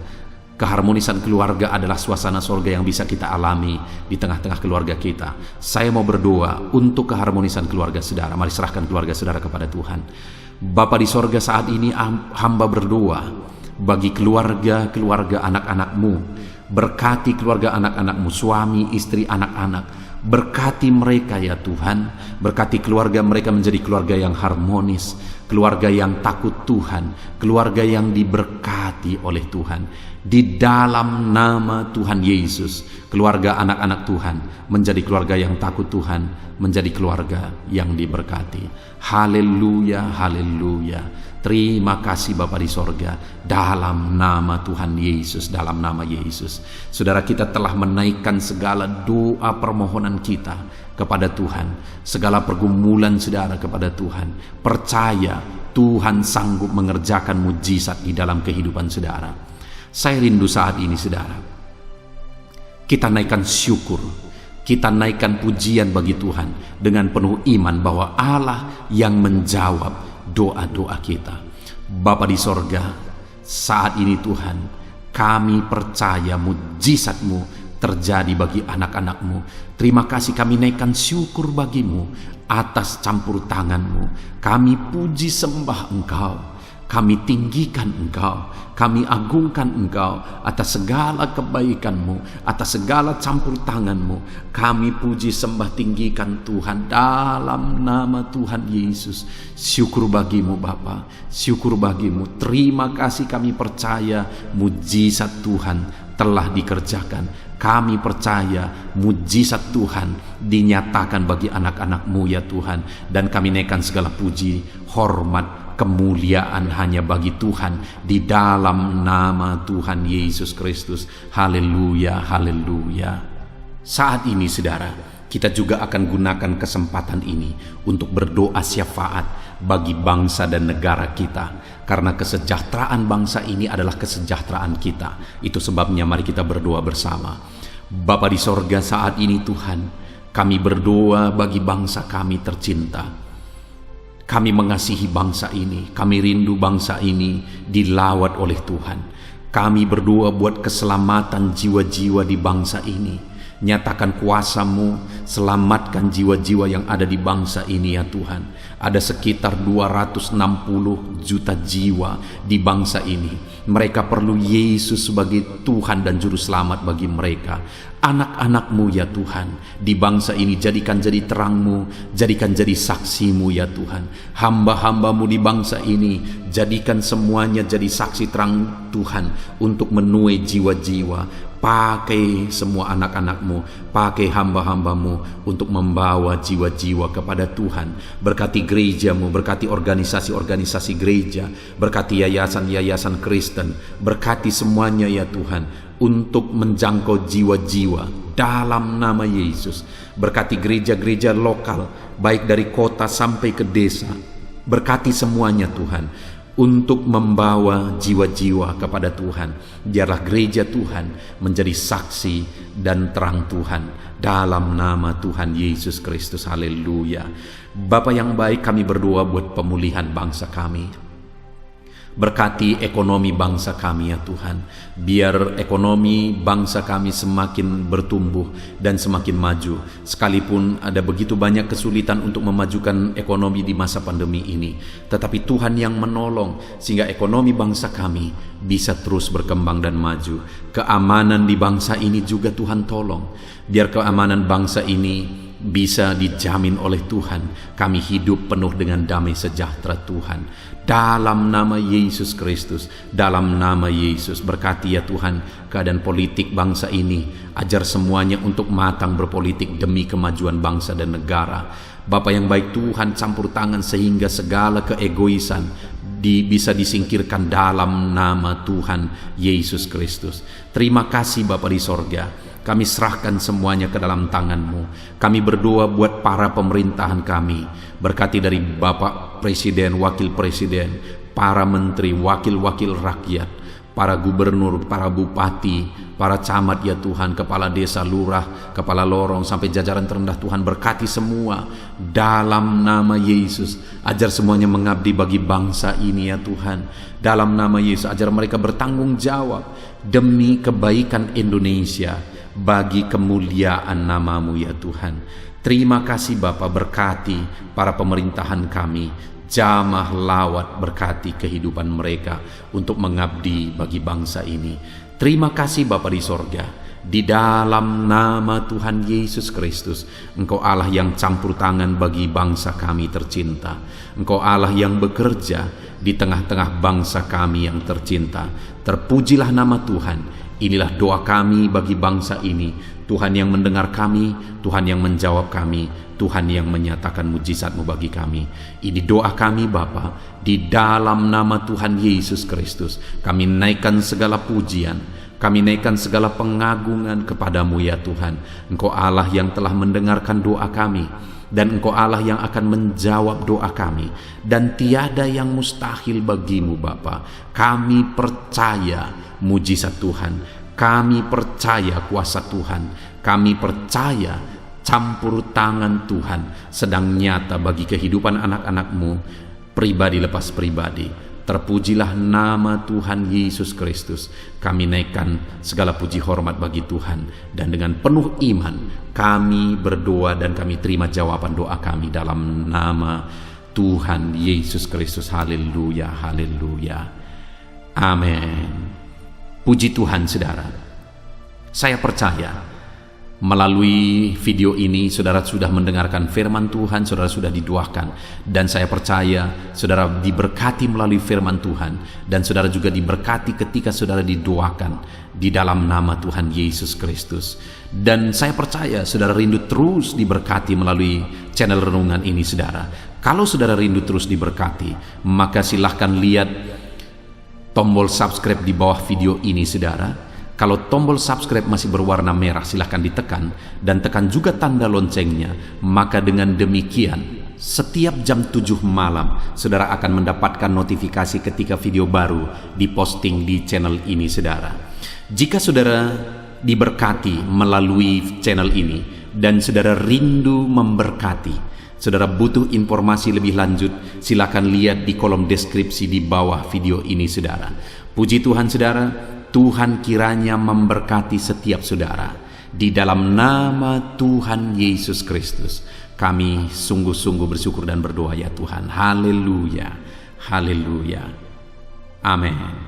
Keharmonisan keluarga adalah suasana sorga yang bisa kita alami di tengah-tengah keluarga kita. Saya mau berdoa untuk keharmonisan keluarga saudara. Mari serahkan keluarga saudara kepada Tuhan. Bapa di sorga, saat ini hamba berdoa bagi keluarga anak-anak-Mu. Berkati keluarga anak-anak-Mu, suami, istri, anak-anak. Berkati mereka ya Tuhan. Berkati keluarga mereka menjadi keluarga yang harmonis, keluarga yang takut Tuhan, keluarga yang diberkati oleh Tuhan. Di dalam nama Tuhan Yesus, keluarga anak-anak Tuhan menjadi keluarga yang takut Tuhan, menjadi keluarga yang diberkati. Haleluya, haleluya. Terima kasih Bapa di sorga, dalam nama Tuhan Yesus, dalam nama Yesus. Saudara, kita telah menaikkan segala doa permohonan kita kepada Tuhan, segala pergumulan saudara kepada Tuhan. Percaya Tuhan sanggup mengerjakan mujizat di dalam kehidupan saudara. Saya rindu saat ini saudara, kita naikkan syukur, kita naikkan pujian bagi Tuhan dengan penuh iman bahwa Allah yang menjawab doa-doa kita. Bapa di sorga, saat ini Tuhan, kami percaya mujizat-Mu terjadi bagi anak-anak-Mu. Terima kasih, kami naikkan syukur bagi-Mu atas campur tangan-Mu. Kami puji sembah Engkau, kami tinggikan Engkau, kami agungkan Engkau atas segala kebaikan-Mu, atas segala campur tangan-Mu. Kami puji sembah tinggikan Tuhan dalam nama Tuhan Yesus. Syukur bagi-Mu Bapa, syukur bagi-Mu. Terima kasih, kami percaya mujizat Tuhan telah dikerjakan. Kami percaya mujizat Tuhan dinyatakan bagi anak-anak-Mu ya Tuhan. Dan kami naikkan segala puji, hormat, kemuliaan hanya bagi Tuhan di dalam nama Tuhan Yesus Kristus. Haleluya, haleluya. Saat ini saudara, kita juga akan gunakan kesempatan ini untuk berdoa syafaat bagi bangsa dan negara kita, karena kesejahteraan bangsa ini adalah kesejahteraan kita. Itu sebabnya mari kita berdoa bersama. Bapa di sorga, saat ini Tuhan, kami berdoa bagi bangsa kami tercinta. Kami mengasihi bangsa ini, kami rindu bangsa ini dilawat oleh Tuhan. Kami berdoa buat keselamatan jiwa-jiwa di bangsa ini. Nyatakan kuasa-Mu, selamatkan jiwa-jiwa yang ada di bangsa ini ya Tuhan. Ada sekitar 260 juta jiwa di bangsa ini. Mereka perlu Yesus sebagai Tuhan dan Juru Selamat bagi mereka. Anak-anak-Mu ya Tuhan, di bangsa ini jadikan jadi terang-Mu, jadikan jadi saksi-Mu ya Tuhan. Hamba-hamba-Mu di bangsa ini, jadikan semuanya jadi saksi terang Tuhan untuk menuai jiwa-jiwa. Pakai semua anak-anak-Mu, pakai hamba-hamba-Mu untuk membawa jiwa-jiwa kepada Tuhan. Berkati gereja-Mu, berkati organisasi-organisasi gereja, berkati yayasan-yayasan Kristen, berkati semuanya ya Tuhan, untuk menjangkau jiwa-jiwa dalam nama Yesus. Berkati gereja-gereja lokal, baik dari kota sampai ke desa. Berkati semuanya Tuhan, untuk membawa jiwa-jiwa kepada Tuhan. Biarlah gereja Tuhan menjadi saksi dan terang Tuhan dalam nama Tuhan Yesus Kristus. Haleluya. Bapa yang baik, kami berdoa buat pemulihan bangsa kami. Berkati ekonomi bangsa kami ya Tuhan. Biar ekonomi bangsa kami semakin bertumbuh dan semakin maju. Sekalipun ada begitu banyak kesulitan untuk memajukan ekonomi di masa pandemi ini, tetapi Tuhan yang menolong sehingga ekonomi bangsa kami bisa terus berkembang dan maju. Keamanan di bangsa ini juga Tuhan tolong. Biar keamanan bangsa ini bisa dijamin oleh Tuhan. Kami hidup penuh dengan damai sejahtera Tuhan. Dalam nama Yesus Kristus, dalam nama Yesus, berkati ya Tuhan keadaan politik bangsa ini. Ajar semuanya untuk matang berpolitik demi kemajuan bangsa dan negara. Bapa yang baik Tuhan, campur tangan sehingga segala keegoisan bisa disingkirkan dalam nama Tuhan Yesus Kristus. Terima kasih Bapa di sorga. Kami serahkan semuanya ke dalam tangan-Mu. Kami berdoa buat para pemerintahan kami. Berkati dari Bapak Presiden, Wakil Presiden, para menteri, wakil-wakil rakyat, para gubernur, para bupati, para camat ya Tuhan, kepala desa, lurah, kepala lorong, sampai jajaran terendah Tuhan. Berkati semua dalam nama Yesus. Ajar semuanya mengabdi bagi bangsa ini ya Tuhan. Dalam nama Yesus, ajar mereka bertanggung jawab demi kebaikan Indonesia, bagi kemuliaan nama-Mu ya Tuhan. Terima kasih Bapa, berkati para pemerintahan kami, jamah lawat, berkati kehidupan mereka untuk mengabdi bagi bangsa ini. Terima kasih Bapa di sorga. Di dalam nama Tuhan Yesus Kristus, Engkau Allah yang campur tangan bagi bangsa kami tercinta. Engkau Allah yang bekerja di tengah-tengah bangsa kami yang tercinta. Terpujilah nama Tuhan. Inilah doa kami bagi bangsa ini. Tuhan yang mendengar kami, Tuhan yang menjawab kami, Tuhan yang menyatakan mujizat-Mu bagi kami. Ini doa kami Bapa, di dalam nama Tuhan Yesus Kristus. Kami naikkan segala pujian, kami naikkan segala pengagungan kepadamu ya Tuhan. Engkau Allah yang telah mendengarkan doa kami, dan Engkau Allah yang akan menjawab doa kami, dan tiada yang mustahil bagimu Bapa. Kami percaya mujizat Tuhan, kami percaya kuasa Tuhan, kami percaya campur tangan Tuhan sedang nyata bagi kehidupan anak-anak-Mu, pribadi lepas pribadi. Terpujilah nama Tuhan Yesus Kristus. Kami naikkan segala puji hormat bagi Tuhan, dan dengan penuh iman kami berdoa dan kami terima jawaban doa kami dalam nama Tuhan Yesus Kristus. Haleluya, haleluya, amin. Puji Tuhan saudara. Saya percaya melalui video ini saudara sudah mendengarkan firman Tuhan, saudara sudah didoakan, dan saya percaya saudara diberkati melalui firman Tuhan, dan saudara juga diberkati ketika saudara didoakan di dalam nama Tuhan Yesus Kristus. Dan saya percaya saudara rindu terus diberkati melalui channel renungan ini saudara. Kalau saudara rindu terus diberkati, maka silahkan lihat tombol subscribe di bawah video ini saudara. Kalau tombol subscribe masih berwarna merah, silahkan ditekan, dan tekan juga tanda loncengnya. Maka dengan demikian setiap jam 7 malam saudara akan mendapatkan notifikasi ketika video baru diposting di channel ini saudara. Jika saudara diberkati melalui channel ini dan saudara rindu memberkati, saudara butuh informasi lebih lanjut, silakan lihat di kolom deskripsi di bawah video ini saudara. Puji Tuhan saudara, Tuhan kiranya memberkati setiap saudara. Di dalam nama Tuhan Yesus Kristus, kami sungguh-sungguh bersyukur dan berdoa ya Tuhan. Haleluya, haleluya, amin.